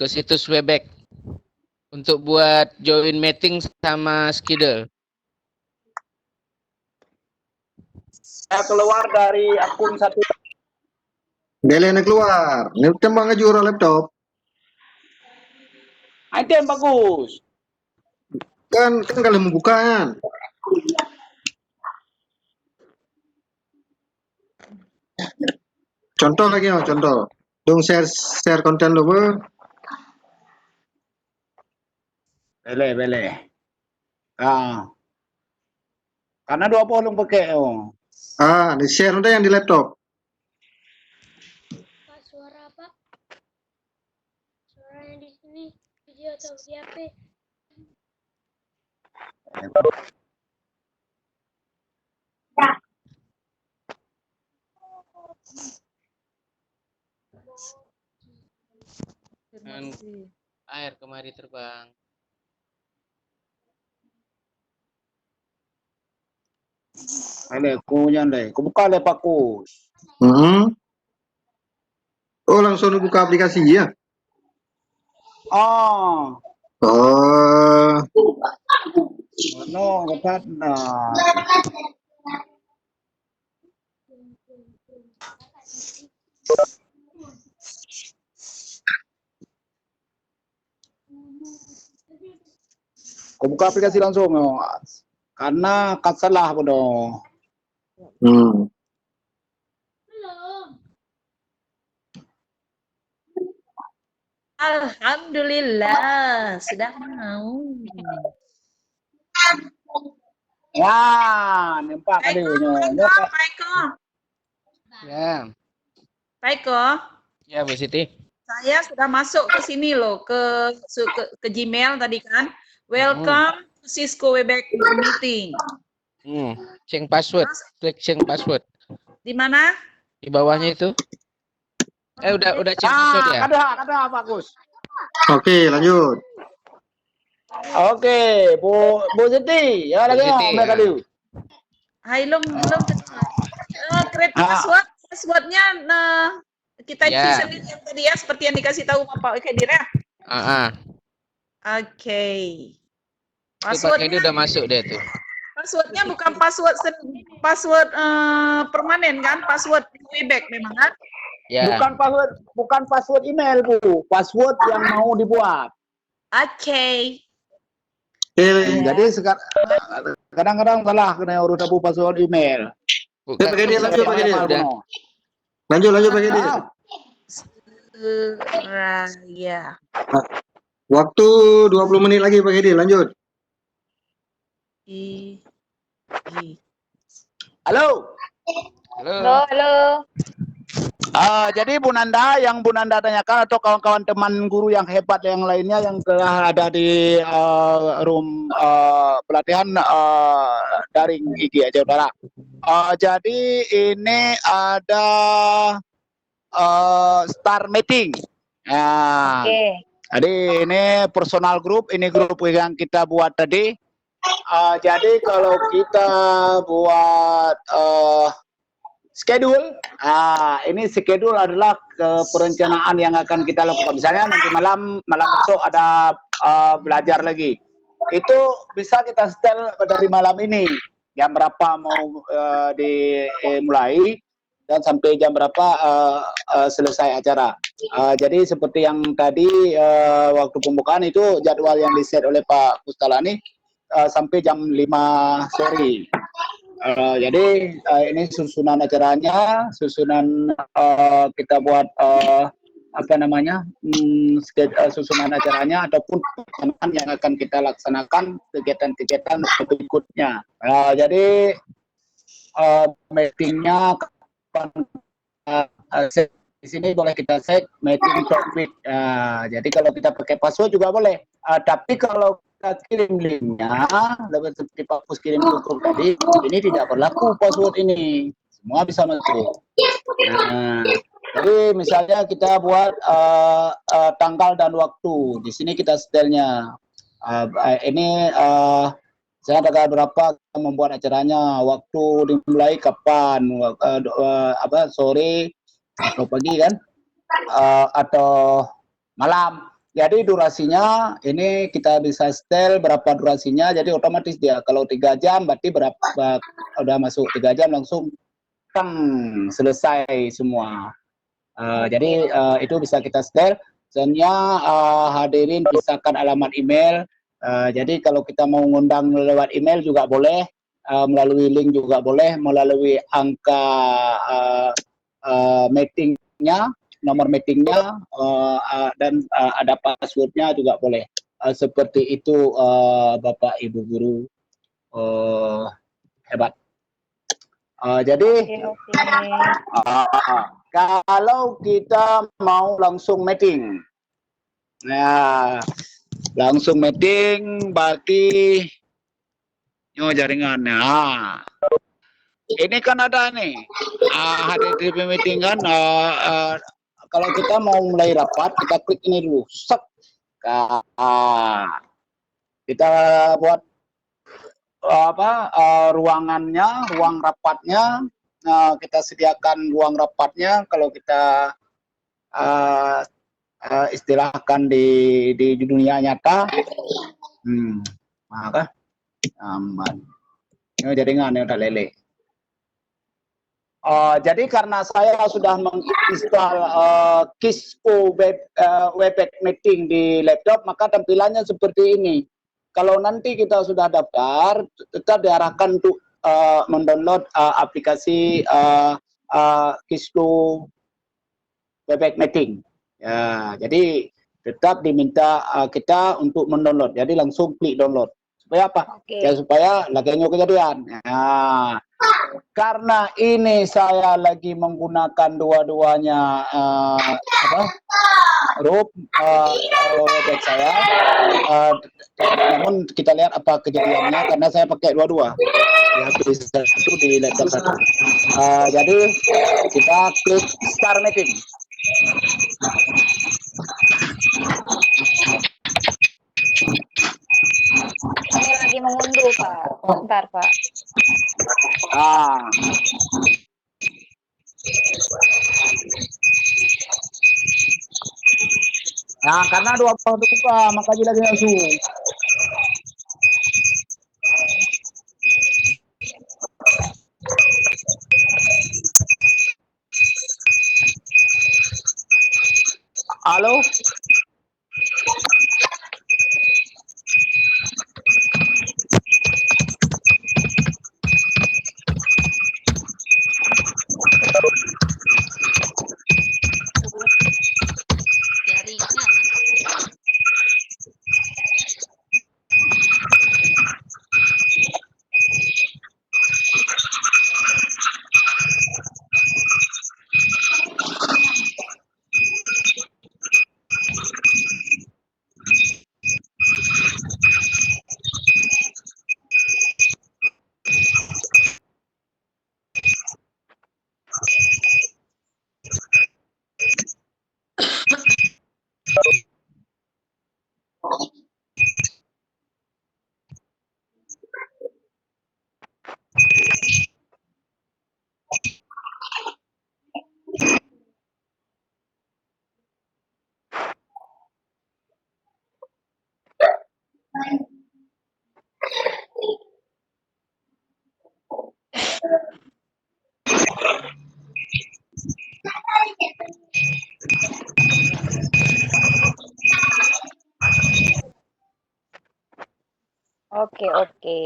situs webback untuk buat join meeting sama Skiddle. saya keluar dari akun satu. Belen keluar. Ini tembang ngejur laptop. Itu yang bagus. Kan kalau membuka kan. Contoh lagi ya, contoh. Dong share konten lo, Bu. Boleh. Karena 20 pakai. Di share nanti yang di laptop. Pak, suara apa? Suara yang di sini, video atau di HP? Air kemari terbang. Kunya deh. Kubuka lepakku. Oh, langsung buka aplikasi ya? Oh, Oh, no, dapat. Nah. Kau buka aplikasi langsung, karena salah bodoh. Belum. Alhamdulillah, sudah mau. Ya, nampak Pak Eko, adanya. Pak Eko, Ya. Pak Eko, Ya, Bu Siti. saya sudah masuk ke sini loh, ke Gmail tadi kan. Welcome to Cisco Webex meeting. Change password. Klik change password. Di mana? Di bawahnya itu. Udah change password ya? Ada bagus. oke, lanjut. Oke, Bu Siti, ya Bu lagi Siti, mereka ya. dulu. Hai, belum create passwordnya kita isi Ya. sendiri yang tadi ya, seperti yang dikasih tahu Pak Kedir ya. Oke. Itu pakai dia udah masuk deh tuh. Passwordnya bukan password permanen kan? Password Webex memang kan? Ya. Bukan password email, Bu. Password yang mau dibuat. Oke. Jadi sekarang kadang-kadang salah kena urut abu password email. Bukan. Pakai dia lanjut, pakai dia. Udah. Lanjut pakai dia. Seraya. Waktu 20 menit lagi pakai dia, lanjut. Halo. Halo. Jadi Bu Nanda, yang Bu Nanda tanyakan atau kawan-kawan teman guru yang hebat yang lainnya yang telah ada di room pelatihan daring IG aja udara. Jadi ini ada star meeting. Oke. Jadi ini personal group, ini grup yang kita buat tadi. Jadi kalau kita buat schedule, ini schedule adalah perencanaan yang akan kita lakukan. Misalnya nanti malam besok ada belajar lagi. Itu bisa kita setel dari malam ini. Jam berapa mau dimulai dan sampai jam berapa selesai acara. Jadi seperti yang tadi waktu pembukaan itu jadwal yang di-set oleh Pak Mustalani sampai jam 5 sore. Jadi ini susunan acaranya, kita buat susunan acaranya ataupun pelaksanaan yang akan kita laksanakan kegiatan-kegiatan berikutnya. Jadi meetingnya di sini boleh kita set meeting topik. Jadi kalau kita pakai password juga boleh. Tapi kalau kita kirim linknya, seperti Pak Pus kirim ke grup tadi, ini tidak berlaku password ini. Semua bisa masuk. Jadi misalnya kita buat tanggal dan waktu. Di sini kita setelnya. Ini saya ada berapa membuat acaranya, waktu dimulai kapan, sore atau pagi kan, atau malam. Jadi durasinya ini kita bisa setel berapa durasinya. Jadi otomatis dia kalau 3 jam berarti berapa, udah masuk 3 jam langsung selesai semua. Jadi itu bisa kita setel. Selanjutnya hadirin pisahkan alamat email. Jadi kalau kita mau ngundang lewat email juga boleh, melalui link juga boleh, melalui angka meetingnya, nomor meetingnya, dan ada passwordnya juga boleh. seperti itu Bapak Ibu guru, hebat. Jadi Oke. kalau kita mau langsung meeting, nah langsung meeting berarti jaringannya. Ini kan ada nih HTTP meeting kan. Kalau kita mau mulai rapat, kita klik ini dulu. Set. Kita buat ruangannya, ruang rapatnya. Kita sediakan ruang rapatnya. Kalau kita istilahkan di dunia nyata, maka aman. Ini jaringannya udah lele. Jadi karena saya sudah menginstal Kisco Webex Meeting di laptop, maka tampilannya seperti ini. Kalau nanti kita sudah daftar, tetap diarahkan untuk mendownload aplikasi Kisco Webex Meeting. Ya, jadi tetap diminta kita untuk mendownload. Jadi langsung klik download. Supaya apa? Oke. Ya supaya laganya kejadian. Nah, karena ini saya lagi menggunakan dua-duanya website saya, namun kita lihat apa kejadiannya karena saya pakai dua-dua di HP satu di laptop satu. Jadi kita klik start meeting. Ini lagi mengunduh, Pak. Bentar, Pak. Nah, karena dua buah buka, makanya lagi langsung. Halo? Oke, oke.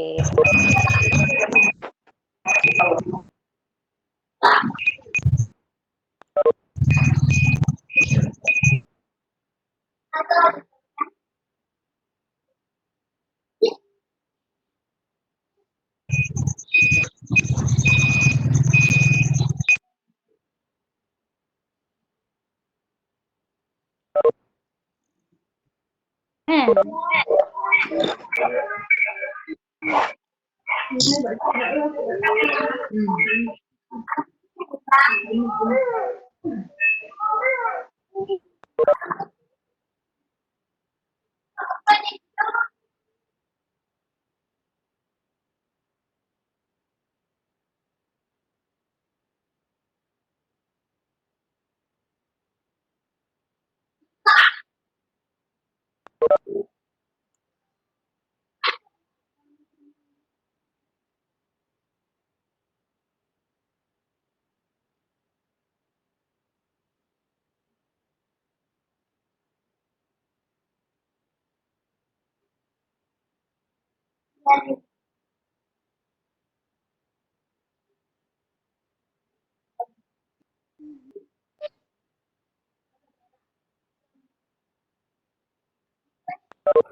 Rapat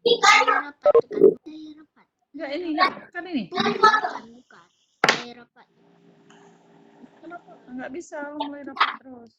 tekan saya rapat. Enggak ini, kan ini. Bukan. Saya rapat. Kenapa enggak bisa mulai rapat terus?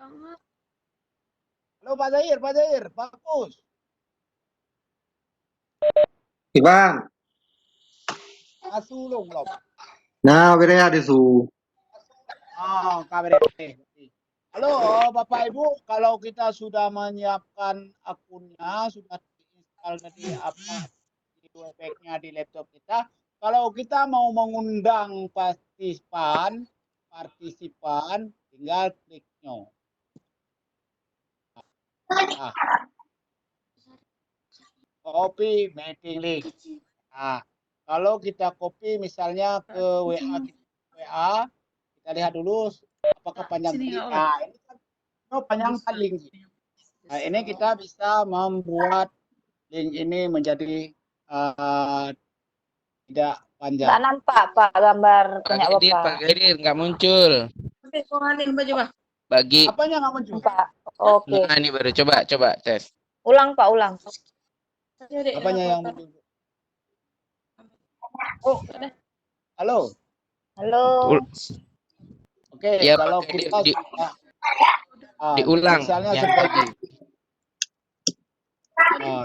Tengah. Halo Pak Zahir, bagus. Iban. Sulung belum. Nah, bere ada su. Kabar ini. Halo Bapak Ibu, kalau kita sudah menyiapkan akunnya, sudah diinstal tadi apa di webpack-nya di laptop kita, kalau kita mau mengundang partisipan, tinggal klik no. Nah, copy meeting link. Nah, kalau kita copy misalnya ke WA kita lihat dulu apakah panjang Sini link. enggak oleh. Nah, ini kan panjang link. Nah, ini kita bisa membuat link ini menjadi tidak panjang. Tak nampak Pak gambar Pak punya Kaidir, Pak Bapak. Kaidir nggak muncul. Bagi. Apanya nggak muncul? Pak. Oke. Nah, ini baru coba tes. Ulang Pak, ulang. Apanya yang muncul? Oh, halo. Halo. Oke, Ya, kalau Pak Kaidir, kita diulang misalnya yang seperti tadi.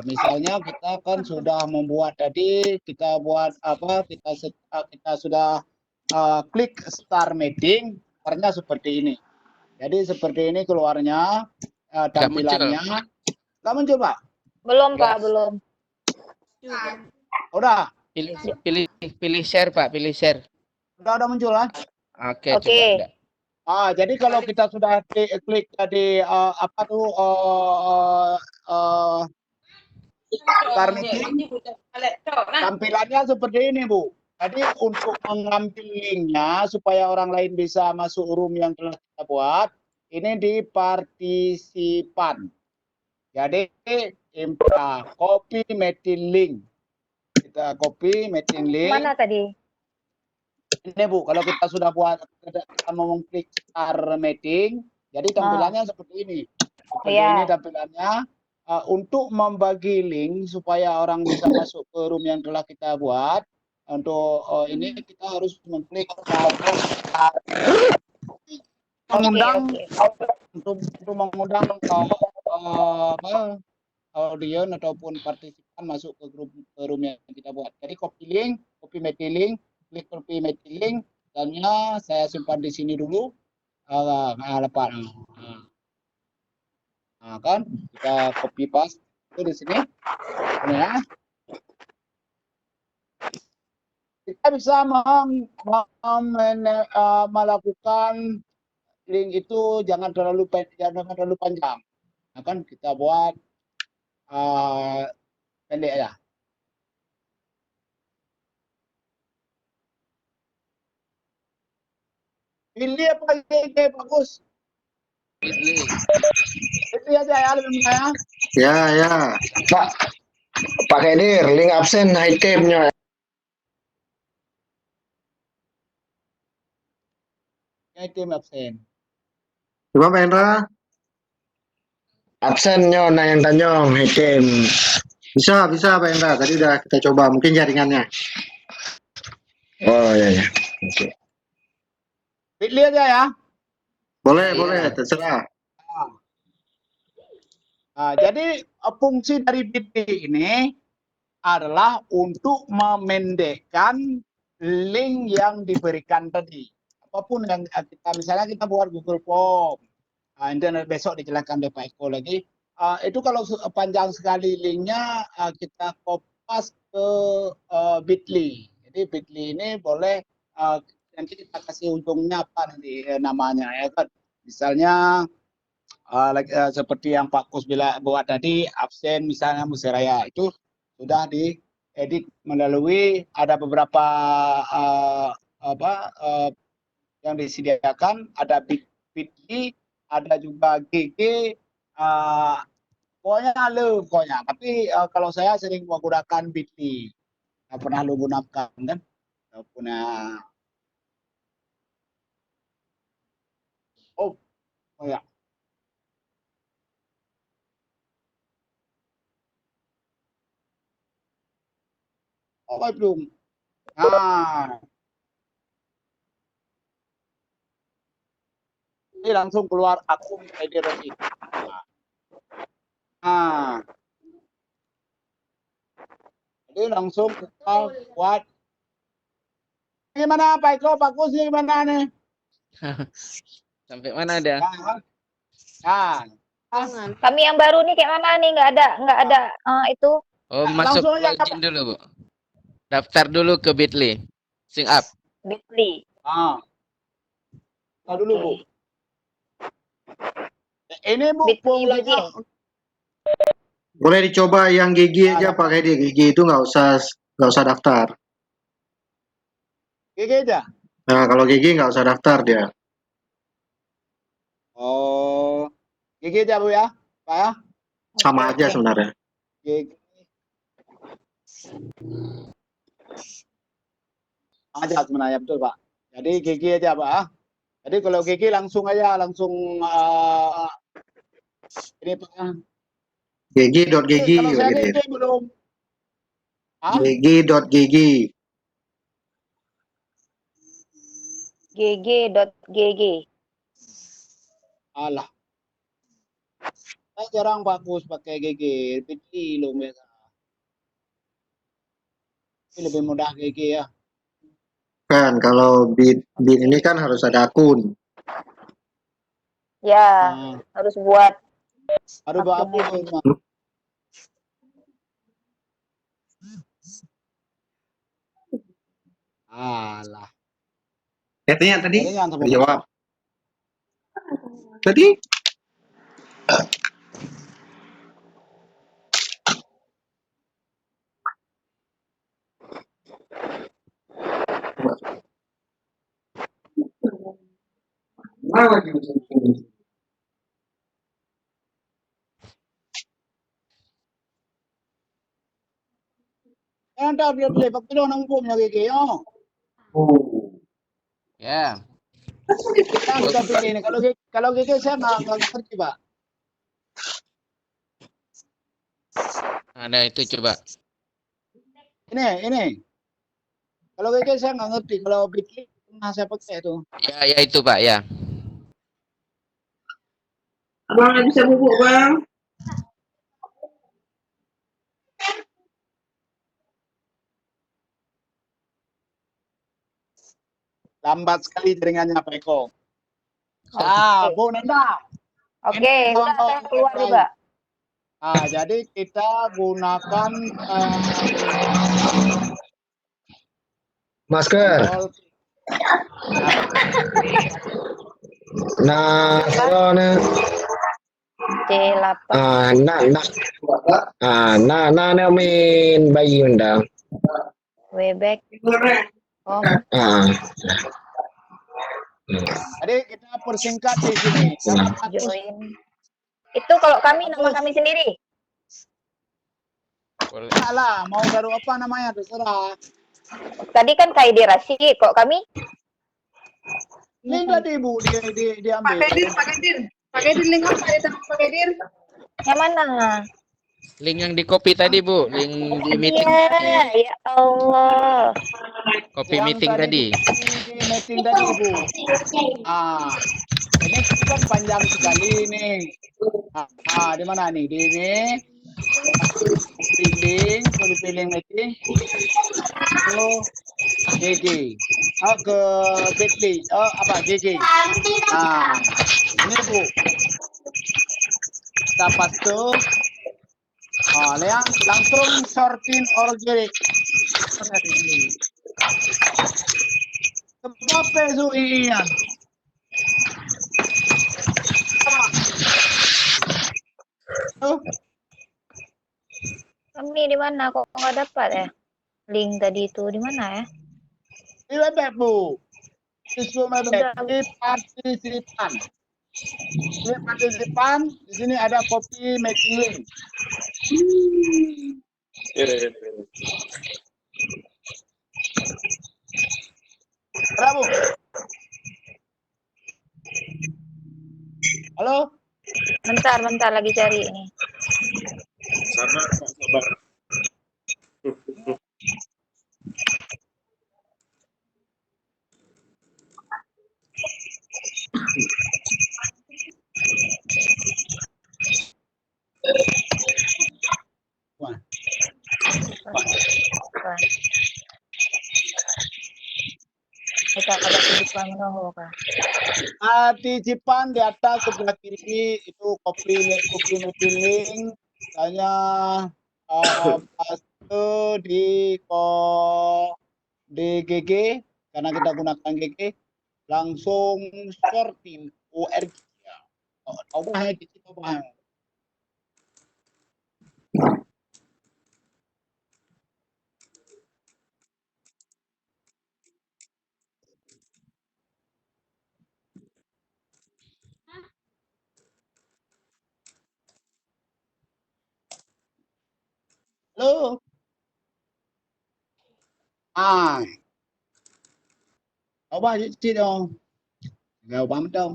misalnya kita kan sudah membuat tadi, kita buat apa? Kita sudah klik start meeting, keluarnya seperti ini. Jadi seperti ini keluarnya tampilannya. Nggak muncul Pak? Belum Nggak. Pak, belum. Udah, Pilih share, Pak, pilih share. udah muncul kan? Oke, Oke. coba. Udah. Jadi kalau kita sudah klik tadi apa tuh start meeting, tampilannya seperti ini Bu. Jadi untuk mengambil linknya supaya orang lain bisa masuk room yang telah kita buat, ini di partisipan. Jadi copy meeting link. Kita copy meeting link. Mana tadi? Ini Bu, kalau kita sudah buat, kita mau mengklik start meeting, jadi tampilannya seperti ini. Seperti ini tampilannya. Untuk membagi link supaya orang bisa masuk ke room yang telah kita buat, untuk ini kita harus mengklik mengundang untuk mengundang audiens ataupun partisipan masuk ke grup room yang kita buat. Jadi copy meeting link, klik copy meeting link, dan saya simpan di sini dulu. Lepas. Nah, kan kita copy paste itu di sini. Ini ya. Kita bisa melakukan link itu jangan terlalu panjang. Nah, kan kita buat pendek ya. Pilih apa yang bagus? Pilih. Itu aja ya lebih ya. Ya. Pak Kaidir, link absen itemnya. Item absen. Coba Pak Hendra. Absennya yang tanyong item. Bisa Pak Hendra. Tadi udah kita coba, mungkin jaringannya. Oh iya. Oke. Pilih aja ya. Boleh, terserah. Jadi fungsi dari Bitly ini adalah untuk memendekkan link yang diberikan tadi. Apapun yang misalnya kita buat Google Form, internet besok dijelaskan oleh Pak Eko lagi. Itu kalau panjang sekali linknya kita kopas ke Bitly. Jadi Bitly ini boleh nanti kita kasih untungnya apa nanti namanya ya kan. Misalnya seperti yang Pak Kus buat tadi, absen misalnya Musiraya itu sudah diedit melalui ada beberapa yang disediakan, ada Bitly, ada juga GG, pokoknya. Tapi kalau saya sering menggunakan Bitly, nggak pernah lu gunakan kan? Nggak punya. Oh ya. Oh belum. Nah, ini langsung keluar akun ID Rashid. Nah, jadi langsung kita buat. Gimana Pak Eko, Pak Kus gimana nih? Sampai mana ada? Nah, Kami yang baru nih kayak mana nih? Nggak ada itu. Oh, masuk langsung aja, login dulu, Bu. Daftar dulu ke Bitly. Sync up. Bitly. Tahu dulu Bu. Ini Bu, Bitly login. Boleh dicoba yang gigi aja Pak Kaidir. Gigi itu nggak usah daftar. GG aja. Nah, kalau gigi nggak usah daftar dia. Oh, GG aja Bu ya, Pak ya. Sama aja sebenarnya. GG. Aja sebenarnya betul Pak. Jadi GG aja Pak. Jadi kalau GG langsung aja ini Pak. gg.gg Kalau saya Pak Kaidir. GG belum. gg.gg. gg.gg. Alah. Saya jarang bagus pakai GG, Bitly loh mereka. Ini lebih mudah GG ya. Kan kalau Bit ini kan harus ada akun. Ya, harus buat. Aduh akun. Alah. Katanya tadi Jawab. jawab. Tadi Entar beli pakai dong nampungnya GG yo. Ya. Nah, kita pilih ini. Kalau GG saya nggak ngerti Pak. Ada itu coba. Ini. Kalau GG saya nggak ngerti. Kalau Bitly pernah saya pakai itu. Ya itu Pak ya. Abang nggak bisa bubuk bang. Lambat sekali jaringannya Pak Eko. Bu Nanda. Oke, udah saya keluar juga. Jadi kita gunakan Masker. Nah, sekarang C8. nah, main bayi undang. Webex. Jadi kita persingkat di sini. Join. Itu kalau kami nama kami sendiri. Boleh. Lah, mau taruh apa namanya terserah. Tadi kan Kaidir Rashid, kok kami? Link tadi Bu diambil. Pak Kaidir link apa ya Pak Kaidir? Yang mana? Link yang di copy tadi Bu, link di meeting. Ya Allah. Copy meeting tadi. Di meeting tadi Bu. Ini kan panjang sekali nih. Di mana nih? Di ini. Pilih meeting. GG. Ke Bitly. GG. Ini Bu. Kita paste. Langsung sorting organik. Sebab itu iya. Kami di mana kok nggak dapat ya? Link tadi itu di mana ya? Di webek Bu. Siswa webek Udah. di partisipan. Ini partisipan, di sini ada copy making link. Ada Bu? Halo? Bentar lagi cari ini. Sabar. Bukan. Kita ada kehidupan roh kah? Partisipan di atas sebelah kiri itu copy making link. Saya paste di GG karena kita gunakan GG langsung sorting URL. Tahu bahaya di situ bahaya. Halo. Coba di dong. Gak paham dong.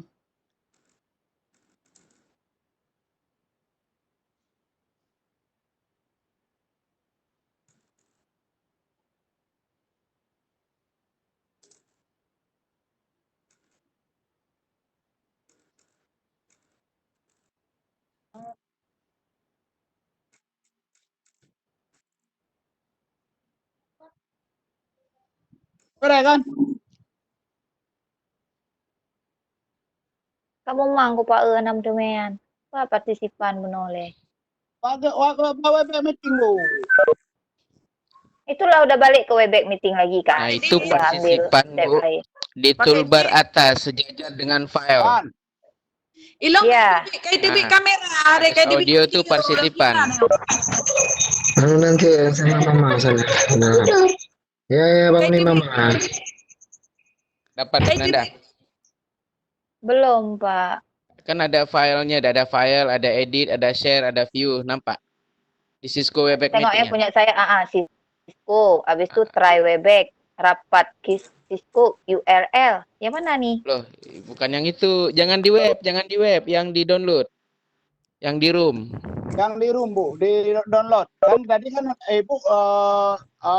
Keren kan? Kamu mangku Pak 6 temean. Pak partisipan menoleh. Webek meeting Bu. Itulah udah balik ke Webex meeting lagi kan? Nah, itu Udah ambil partisipan step Bu. lain. Di toolbar atas sejajar dengan file. Kan? Ilong Ya. kayak TV Ah. kamera, ada kayak TV Audio tuh partisipan. Nanti sama mama sana. Nah. Ya bangunin mama. Dapat Nanda? Belum Pak. Kan ada filenya, ada file, ada edit, ada share, ada view, nampak? Di Cisco Webex Tengoknya meeting. punya saya Cisco. Habis itu try Webex. Rapat Cisco URL. Yang mana nih? Loh, bukan yang itu. Jangan di web, yang di download. Yang di room. Yang di room Bu, di download. Kan tadi kan Ibu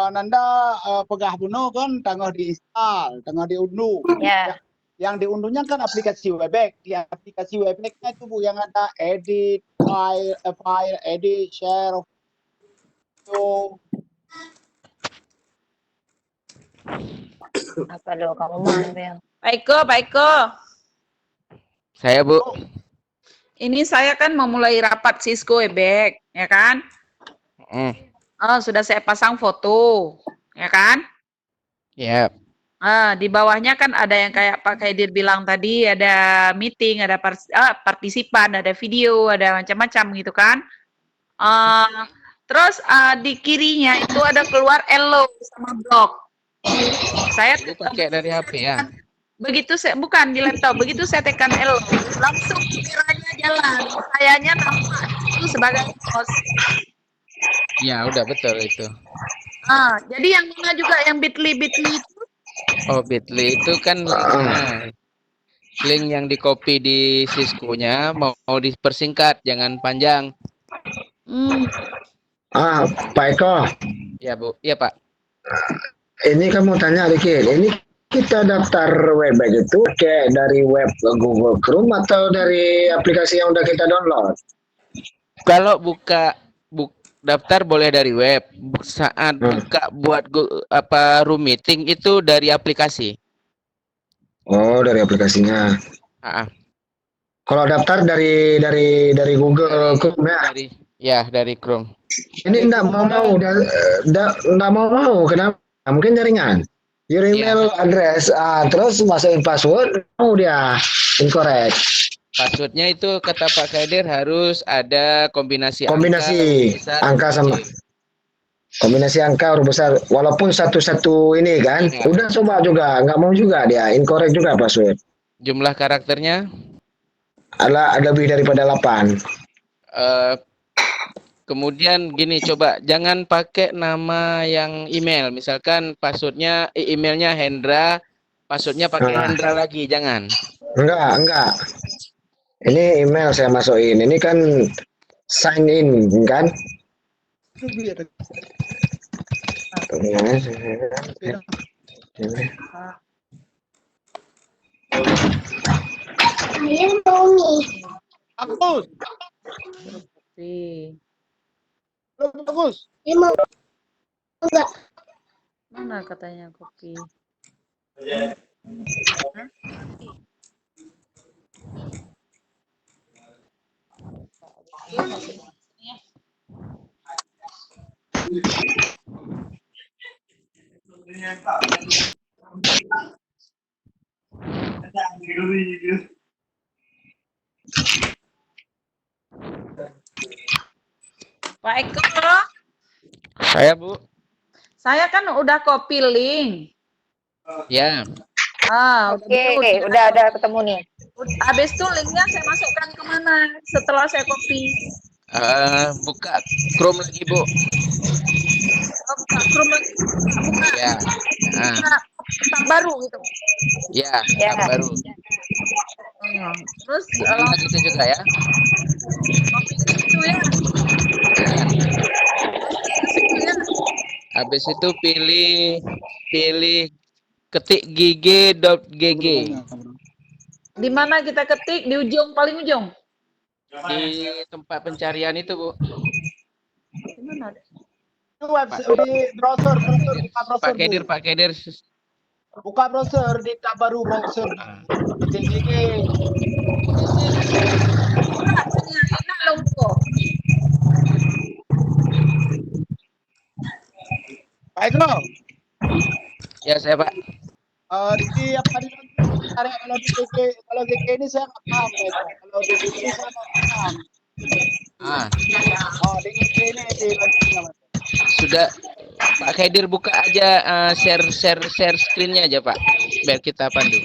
Nanda pegah bunuh kan tengah diinstal, tengah diunduh. Ya. Yang diunduhnya kan aplikasi Webex. Di aplikasi Webex-nya itu Bu yang ada edit, file, edit, share. So, Apa lo kamu mau Bel? Pak Eko. Saya Bu. Ini saya kan memulai rapat Cisco Webex, ya kan? Oh, sudah saya pasang foto, ya kan? Ya. Di bawahnya kan ada yang kayak Pak Kaidir bilang tadi, ada meeting, ada partisipan, ada video, ada macam-macam gitu kan. Terus di kirinya itu ada keluar hello sama blog. Saya pakai dari HP ya. Begitu saya bukan di laptop, begitu saya tekan hello, langsung kameranya jalan. Sayanya nampak itu sebagai host. Ya, udah betul itu. Jadi yang mana juga yang Bitly itu? Oh, Bitly itu kan link yang di copy di Cisco-nya mau dipersingkat, jangan panjang. Pak Eko. Ya Bu, iya Pak. Ini kamu tanya dikit. Ini kita daftar Webex itu kayak dari web Google Chrome atau dari aplikasi yang udah kita download? Kalau daftar boleh dari web. Saat buka buat room meeting itu dari aplikasi. Oh, dari aplikasinya. Kalau daftar dari Google Chrome ya? Dari Chrome. Ini enggak mau. Kenapa? Mungkin jaringan. Your email address, terus masukin password, dia incorrect. Passwordnya itu kata Pak Kaidir harus ada kombinasi Kombinasi angka, besar, angka sama kecil. kombinasi angka huruf besar. Walaupun satu-satu ini kan. Ya. Udah coba juga, nggak mau juga dia. Incorrect juga password. Jumlah karakternya Ada lebih daripada 8. eh, kemudian gini, coba jangan pakai nama yang email. Misalkan passwordnya emailnya Hendra, passwordnya pakai Nah, Hendra lagi, jangan. enggak. Ini email saya masukin. Ini kan sign in kan? Bagus. Copy. Bagus. Mana katanya copy? Pak Eko, Saya, Bu. saya kan udah copy link. Ya. Udah Oke, biru. udah ketemu nih. Habis itu linknya saya masukkan kemana setelah saya copy? Buka Chrome lagi, Bu. Buka Chrome lagi. Buka. Ya. Nah, Buka tab baru gitu. ya, Ya. tab baru. Terus Bisa langsung gitu juga ya. copy ke situ ya. Ya. Ke situ ya. Habis itu pilih ketik gg.gg Di mana kita ketik? Di ujung, paling ujung. di tempat pencarian itu, Bu. Di mana? Itu website di browser, buka browser. Pak Kaidir. Buka browser di tab baru browser. GG. Enak loh kok. Baik loh. Ya, saya, Pak. Di apa di kalau GG ini saya nggak paham Baik. Kalau di GG ini saya nggak paham. Di GG ini Sudah Pak Kaidir buka aja share screen-nya aja, Pak. Biar kita pandu.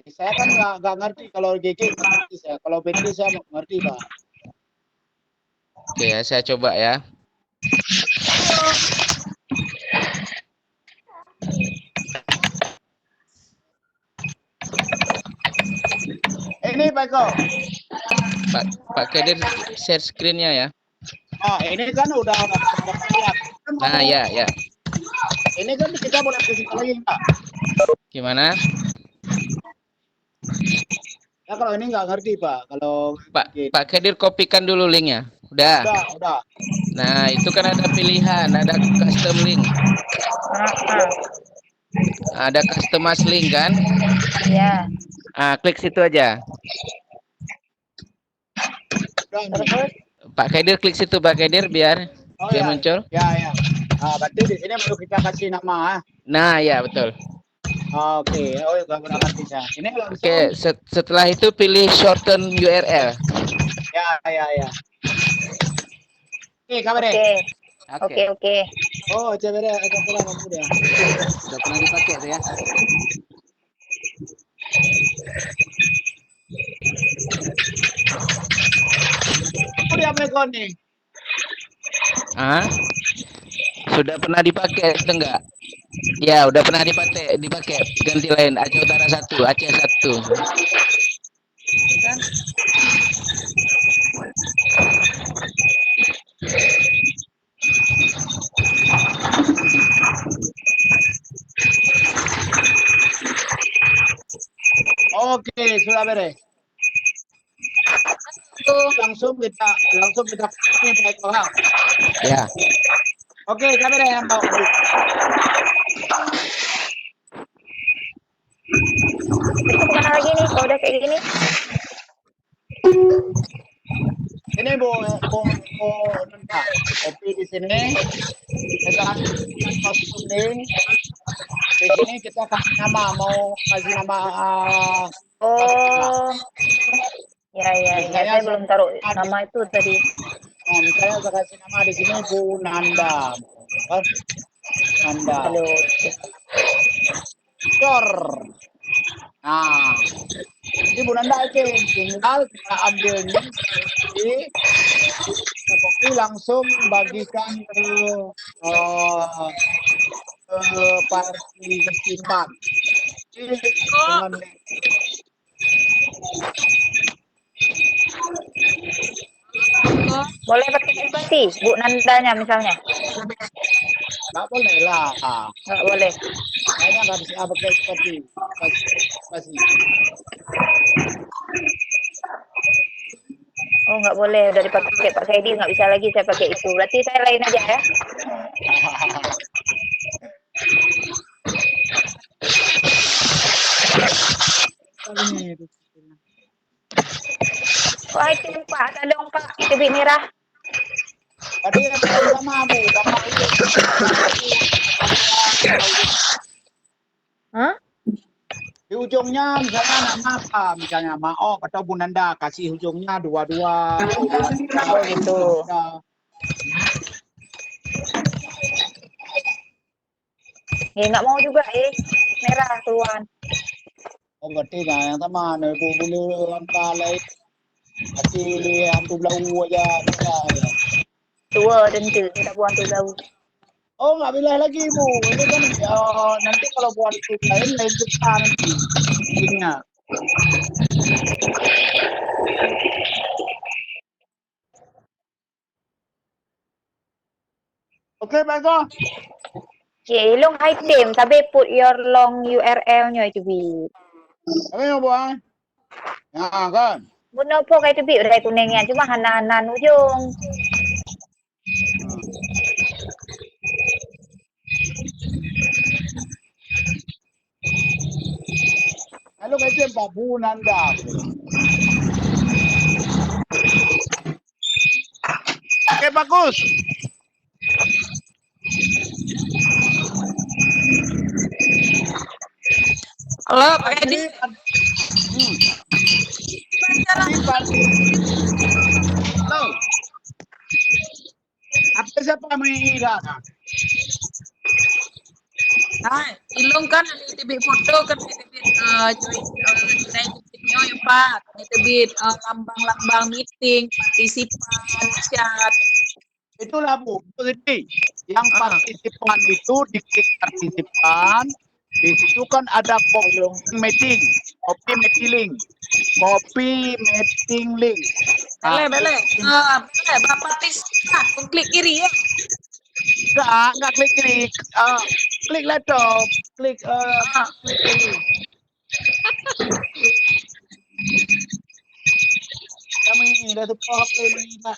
saya kan nggak ngerti kalau GG nggak ngerti saya. Kalau BT saya nggak ngerti Pak. Oke, ya, saya coba ya. Ini Pak Eko. Pak Kaidir share screen-nya ya. Ini kan udah lihat. Nah, ya. Ini kan kita boleh buka lagi Pak. Gimana? Ya kalau ini nggak ngerti Pak. Kalau Pak Kaidir kopikan dulu linknya. Udah. Nah, itu kan ada pilihan, ada custom link. Ada customize link kan? Ya. Klik situ aja. Pak Kaidir klik situ, Pak Kaidir biar muncul. Ya. Berarti di sini baru kita kasih nama. Nah, ya betul. Oke. Udah ngerti saya. Ini langsung. Oke, setelah itu pilih shorten URL. Ya. Oke, kabar deh. Oke. Oh, coba deh, kamu dia. Sudah pernah dipakai tuh ya? Udah apa nih? Sudah pernah dipakai itu enggak? Ya, udah pernah dipakai. Ganti lain, Aceh Utara 1, Aceh 1. Oke, sudah beres. Langsung kita pakai orang. Ya. Oke, kamera yang bawa. Itu kemana lagi nih? Kalau udah kayak gini? Ini Bu kopi di sini. Kita masuk link. Di sini kita kasih nama, mau kasih nama Oh, ya. Misalnya Saya belum taruh ada, nama itu tadi. misalnya saya kasih nama di sini Bu Nanda, kan? Nanda, Halo. Cor. Nah, ini Bu Nanda itu tinggal kita ambil nih kopi langsung bagikan ke partisipan. Dengan Boleh pakai spasi, Bu Nandanya misalnya. nggak boleh lah. Nggak boleh. Kayaknya nggak bisa pakai seperti pasti. Oh, nggak boleh. Udah dipakai Pak Saidi, nggak bisa lagi saya pakai itu. Berarti saya lain aja ya. Wah, itu Pak. Ada dong Pak. Itu bit merah. Tadi sama Bu, Bapak itu. Hah? Di ujungnya misalnya nama apa? Misalnya Maok atau Bu Nanda, kasih ujungnya dua-dua. Oh, gitu. Nggak mau juga merah keluar. Oh, berarti nah yang sama, Bu boleh angka lain. Kasih hantu belau aja. Tua tentu. Saya tak buang tu tahu. Oh, nggak boleh lagi Bu. Ini kan nanti kalau buat itu lain cerita nanti. Linknya. Oke, Pak Eko. Okay, long item. Sabi put your long URL-nya itu bi. Apa yang buat? Ya kan. Buno po kay itu bi udah kuningnya cuma hanan ujung. Halo kaitin Pak Bu Nanda. Oke, bagus. Halo, Pak Edi. Halo. Apa siapa mengira? Nah, ilung kan tibit foto kan tibit join tibitnya ya Pak, tibit lambang-lambang meeting, partisipan, chat. Itulah Bu, jadi yang partisipan itu diklik partisipan, di situ kan ada copy meeting link. Copy meeting link. Bele. Bapak partisipan, klik kiri ya. Enggak klik kiri. Klik laptop, klik kiri. Kami ini dah tu HP mengira.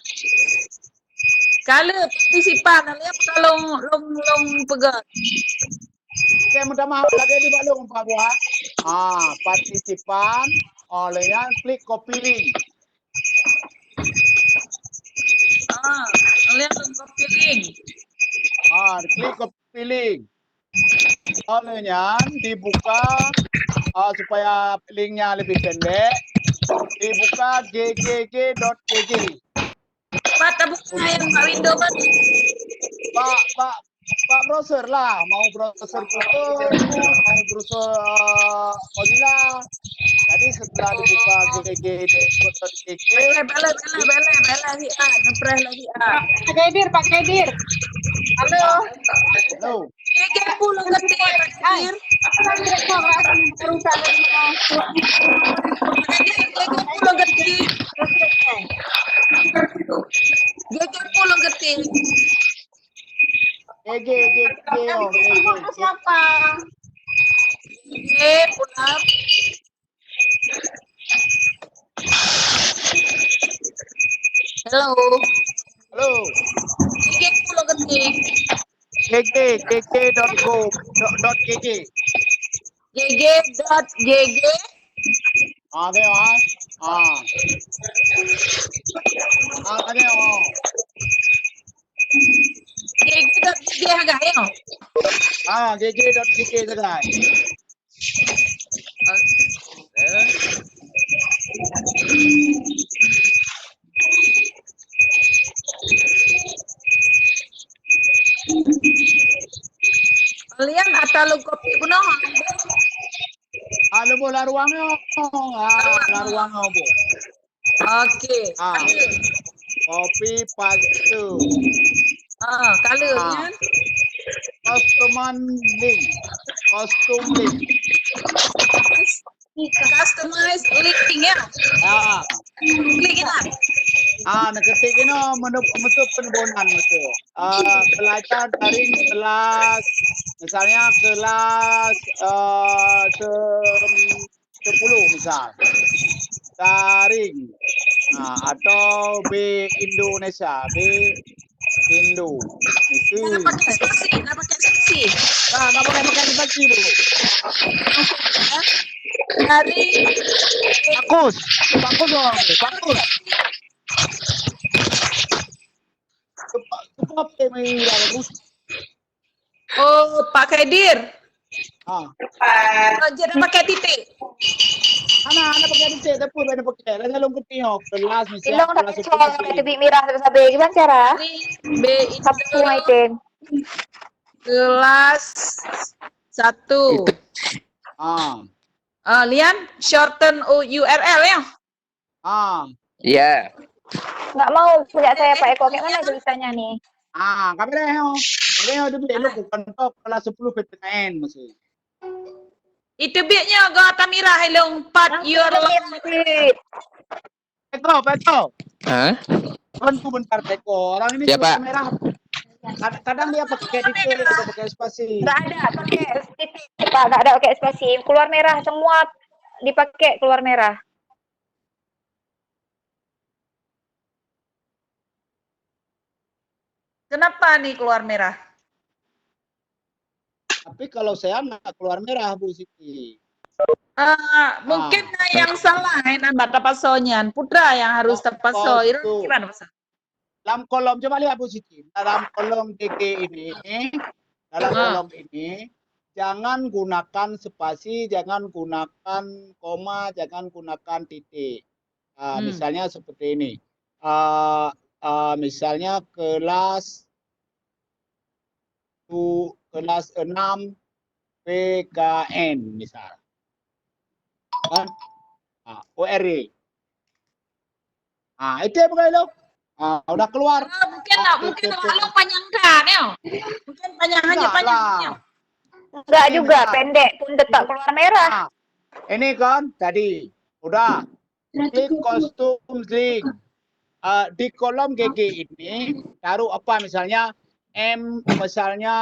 Kalau partisipan, kalau long pegang. Oke, minta maaf lagi di balung Pak Buah. Partisipan, olehnya klik copy link. Kalian copy link. Klik copy link. Olehnya dibuka supaya linknya lebih pendek. Dibuka ggg.gg. Pak, buka yang Pak Windows kan? Pak browser lah, mau browser Google, mau browser Mozilla. Jadi setelah dibuka ggg.gg. Bele lagi. Pak Kedir. Halo. Halo. GG pulang ketik Pak Kedir. GG pulang ketik. GG. Siapa? GG pulang. Halo. GG pulang ketik. ggg.go.gg. GG.gg. GG.gg agak ya. ggg.gg saja. Kalian atau kopi puno? Halo bola ruangnya. Ruangnya bu. Oke. Ah, kopi palsu. Kalanya Customer link. Custom link. customize link ya. Klik kita. Ngetik ini menutup penbonan itu. Belajar daring kelas, misalnya kelas 10 misal. Daring. Atau B Indonesia, B Indo. Itu. Nggak pakai spasi. Nggak boleh pakai spasi bu. Dari Bagus dong, bagus. Cepat bagus. oh Pak Khadir. Jangan pakai titik. Ana pakai titik, tapi beda pakai. Ada long ketio, kelas misalnya. Ilong tak cocok tubik mirah sabi gimana cara? B Sabtu item. kelas 1. Lian shorten URL ya. Ya. Nggak mau punya saya Pak Eko. Kayak mana tulisannya nih? Kami deh. Udah beli lu bukan kelas 10 PTKN masih. Itu biaknya gata mirah helong 4 URL. Peko. Hah? Tunggu bentar Peko. Orang ini Siapa? merah. Kadang dia pakai titik, dia pakai spasi. Nggak ada pakai titik Pak. Nggak ada pakai spasi. Keluar merah semua dipakai keluar merah. Kenapa nih keluar merah? Tapi kalau saya nggak keluar merah Bu Siti. Mungkin yang salah enak bata pasonya. Putra yang harus terpaso. Itu gimana Pak? Dalam kolom coba lihat Bu Siti. Dalam kolom GG ini, kolom ini jangan gunakan spasi, jangan gunakan koma, jangan gunakan titik. Misalnya seperti ini. Misalnya kelas 6 PKN misal. Kan? ORE. Itu ya bukan lo? Udah keluar. Mungkin kalau panjangkan ya. Mungkin panjangnya. Enggak juga, pendek pun tetap keluar merah. Ini kan tadi udah klik custom link. Di kolom GG ini taruh apa misalnya misalnya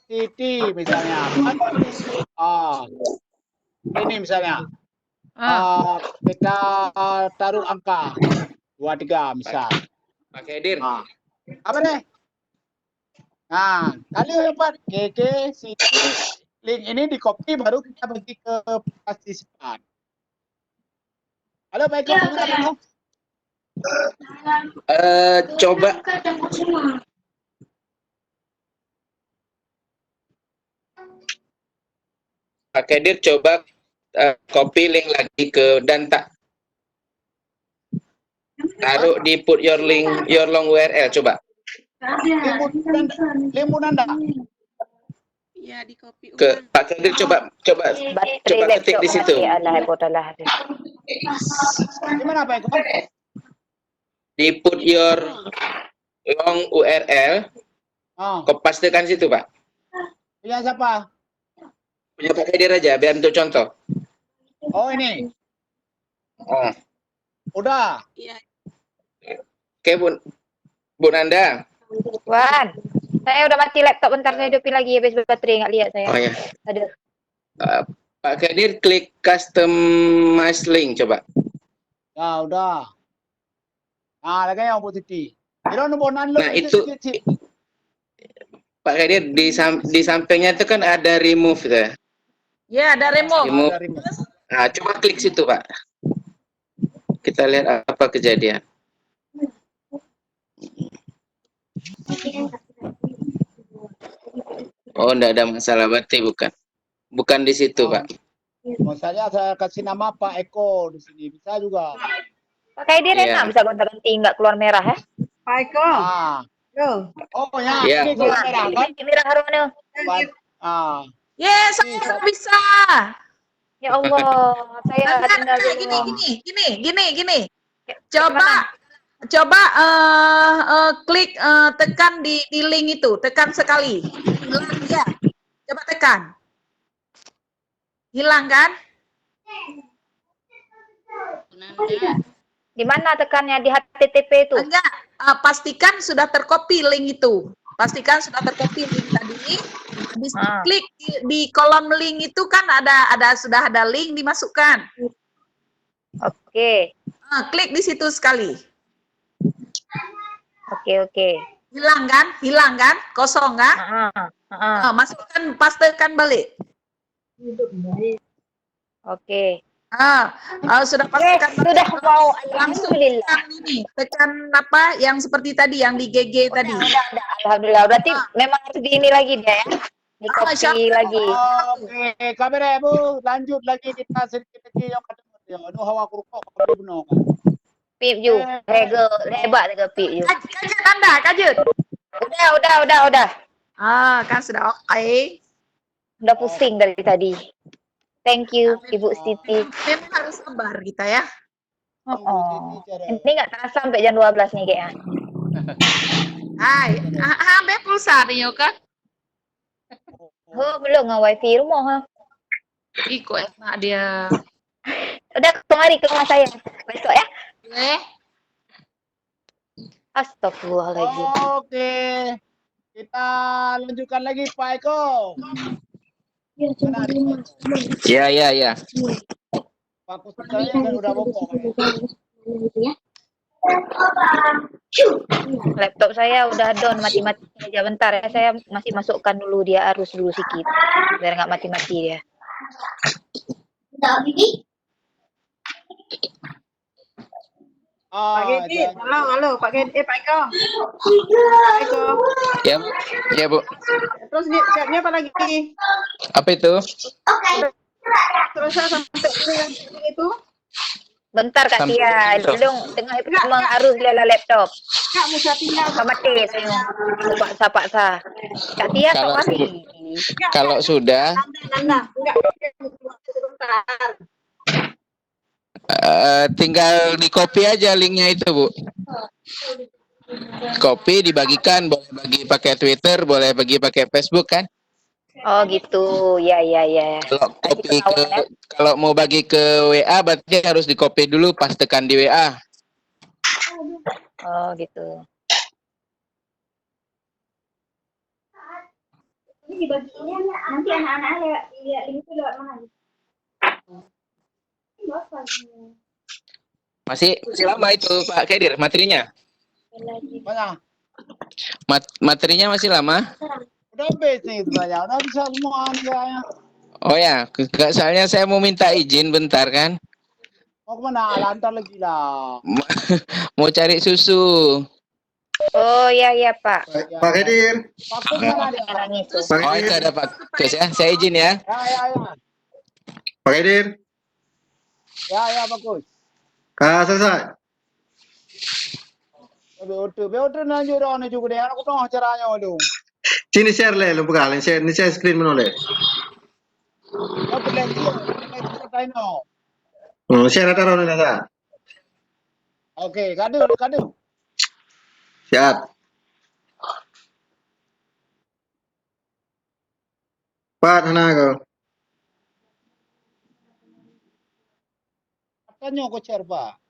titik misalnya kan? Ini misalnya kita taruh angka 23 misal. Pak Khadir. Apa deh? Kali dapat GG City link ini di copy baru kita bagi ke partisipan. Halo Pak Eko, Coba Pak Khadir coba copy link lagi ke dan taruh di put your long URL coba. Limunan dah. Ya, di copy Ke Pak Khadir coba ketik di situ. Gimana Pak Eko? Di put your long URL, kau pastikan situ Pak. Punya siapa? Punya Pak Khadir aja biar untuk contoh. Oh ini. Udah. Iya. Oke Bu Nanda. Wan, saya udah mati laptop, bentar saya hidupin lagi habis baterai, nggak lihat saya. Oh ya. Ada. Pak Khadir klik customize link coba. Ya udah. Lagi yang positif. Nah itu Pak Khadir di sampingnya itu kan ada remove ya. Ya, ada remove. Coba klik situ Pak. Kita lihat apa kejadian. Oh, enggak ada masalah berarti bukan di situ Pak. Misalnya saya kasih nama Pak Eko di sini, bisa juga. Pak Kaidir Iya. enak bisa gonta-ganti nggak keluar merah ya? Pak Eko. Ah, Yo. oh ya, Iya. ini keluar merah kan? Ini merah harusnya. Ah, Yes, saya bisa. Ya Allah, saya tinggal Enggak, dulu. gini. Ya, Coba klik tekan di link itu, tekan sekali. Hilang dia. Coba tekan. Hilang kan? Di mana tekannya di HTTP itu? Enggak, pastikan sudah tercopy link itu. Pastikan sudah tercopy link tadi. Habis klik di kolom link itu kan sudah ada link dimasukkan. Oke. Klik di situ sekali. Oke. Hilang kan? Kosong kan? Masukkan, pastekan balik. Oke. Sudah pastikan Sudah mau langsung alhamdulillah. tekan apa yang seperti tadi yang di GG tadi. Udah, alhamdulillah. Berarti memang harus di ini lagi dia ya. Di copy lagi. oke, kamera Bu, lanjut lagi kita sedikit lagi yang ketemu. Aduh, hawa kurukok kalau benar kan. Pip you. Hebat juga Pip you. Kajut Anda, kajut. Udah. Kan sudah oke. Udah pusing dari tadi. Thank you, Ibu Siti. Memang harus sabar kita ya. Ini nggak terasa sampai jam 12 nih kayaknya. Hai, ambil pulsa nih kan? Oh, belum nggak wifi rumah ha. Iko enak dia. Udah kemari ke rumah saya. Besok ya. Astagfirullahaladzim. Oke, kita lanjutkan lagi Pak Eko. Iya. Pak Kusutanya kan udah bobok. Laptop saya udah down mati-mati aja bentar ya. Saya masih masukkan dulu dia arus dulu sedikit biar nggak mati-mati dia. Pak Kaidir. Halo, Pak Kaidir. Pak Eko. Ya, Bu. Terus siapnya apa lagi? Apa itu? Terus saya sampai itu. Bentar Kak Sampai Tia, besok. belum tengah mengarus dia lah laptop. Kak Musa tinggal. Sama mati saya. Paksa. Kak Tia Kalau kok mari. Kalau sudah Nanda. Enggak. Sebentar. tinggal di copy aja linknya itu, Bu. Copy dibagikan, boleh bagi pakai Twitter, boleh bagi pakai Facebook kan? Oh gitu, ya. Kalau mau bagi ke WA berarti harus di copy dulu pas tekan di WA. Oh gitu. Ini dibagiinnya nanti anak-anak lihat link itu lewat mana? Masih lama itu Pak Kaidir materinya. Mana? Materinya masih lama. Udah habis nih sebenarnya, udah bisa semua ya. Oh ya, soalnya saya mau minta izin bentar kan. Mau kemana? Lantar lagi lah. Mau cari susu. Oh iya Pak. Pak Kaidir. Pak Kus mana dia? Pak Oh itu Kaidir. ada Pak Kus ya. Saya izin ya. Ya. Pak Kaidir. Ya Pak Kus. Selesai. Beotu lanjut orang juga deh. Aku tahu caranya dong. Sini share le, lu buka, share screen menoleh. Kau boleh tahu. Share taruh ni lah. Oke, kadu. Siap. Pat hana kau. Tanya kau share Pak.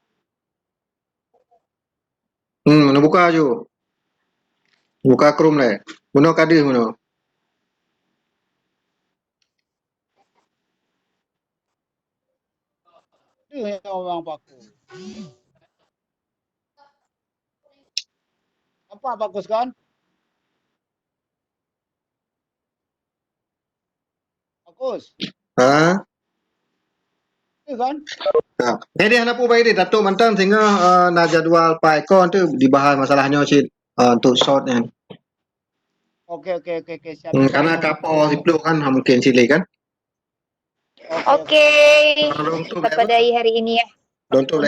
Nak buka ju. Buka Chrome le. Muno kadi muno. Ini orang Pak Kus. Apa Pak Kus kan? Pak Kus. Ini kan? Jadi anak pun baik Datuk mantan sehingga nak jadual Pak Eko tu dibahas masalahnya si untuk shortnya. Oke, siap. Karena kapal siplo kan mungkin sile kan. Oke, Don't kita padai hari ini ya.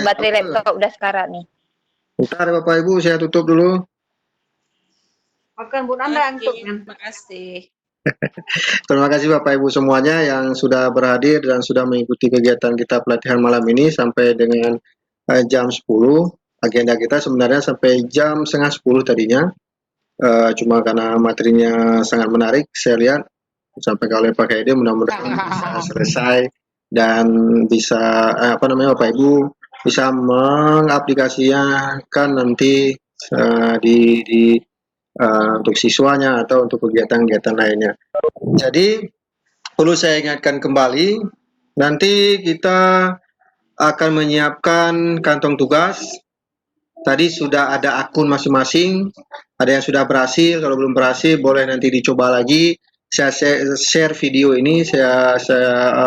Baterai laptop udah sekarat nih. Bentar Bapak Ibu, saya tutup dulu. Makan Bu Nanda untuk Terima kasih. Terima kasih Bapak Ibu semuanya yang sudah berhadir dan sudah mengikuti kegiatan kita pelatihan malam ini sampai dengan jam 10. Agenda kita sebenarnya sampai jam setengah 10 tadinya. Cuma karena materinya sangat menarik, saya lihat sampai oleh Pak Kaide, mudah-mudahan bisa selesai dan bisa Bapak Ibu bisa mengaplikasikan nanti untuk siswanya atau untuk kegiatan-kegiatan lainnya. Jadi perlu saya ingatkan kembali, nanti kita akan menyiapkan kantong tugas. Tadi sudah ada akun masing-masing, ada yang sudah berhasil, kalau belum berhasil boleh nanti dicoba lagi. Saya share video ini, saya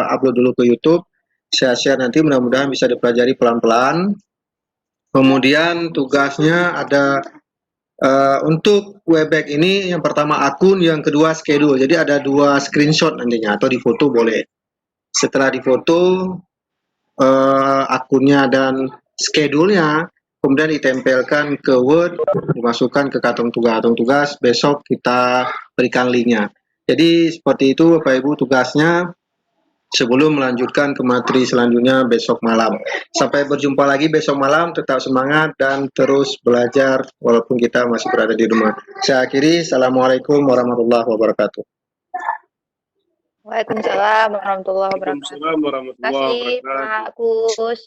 upload dulu ke YouTube, saya share nanti, mudah-mudahan bisa dipelajari pelan-pelan. Kemudian tugasnya ada untuk Webex ini, yang pertama akun, yang kedua schedule. Jadi ada 2 screenshot nantinya, atau difoto boleh. Setelah difoto akunnya dan schedule-nya, kemudian ditempelkan ke Word, dimasukkan ke kantong tugas. Besok kita berikan linknya. Jadi seperti itu Bapak Ibu tugasnya, sebelum melanjutkan ke materi selanjutnya besok malam. Sampai berjumpa lagi besok malam, tetap semangat dan terus belajar walaupun kita masih berada di rumah. Saya akhiri, Assalamualaikum warahmatullahi wabarakatuh. Waalaikumsalam warahmatullahi wabarakatuh. Waalaikumsalam warahmatullahi Terima kasih wabarakatuh. Pak Kus.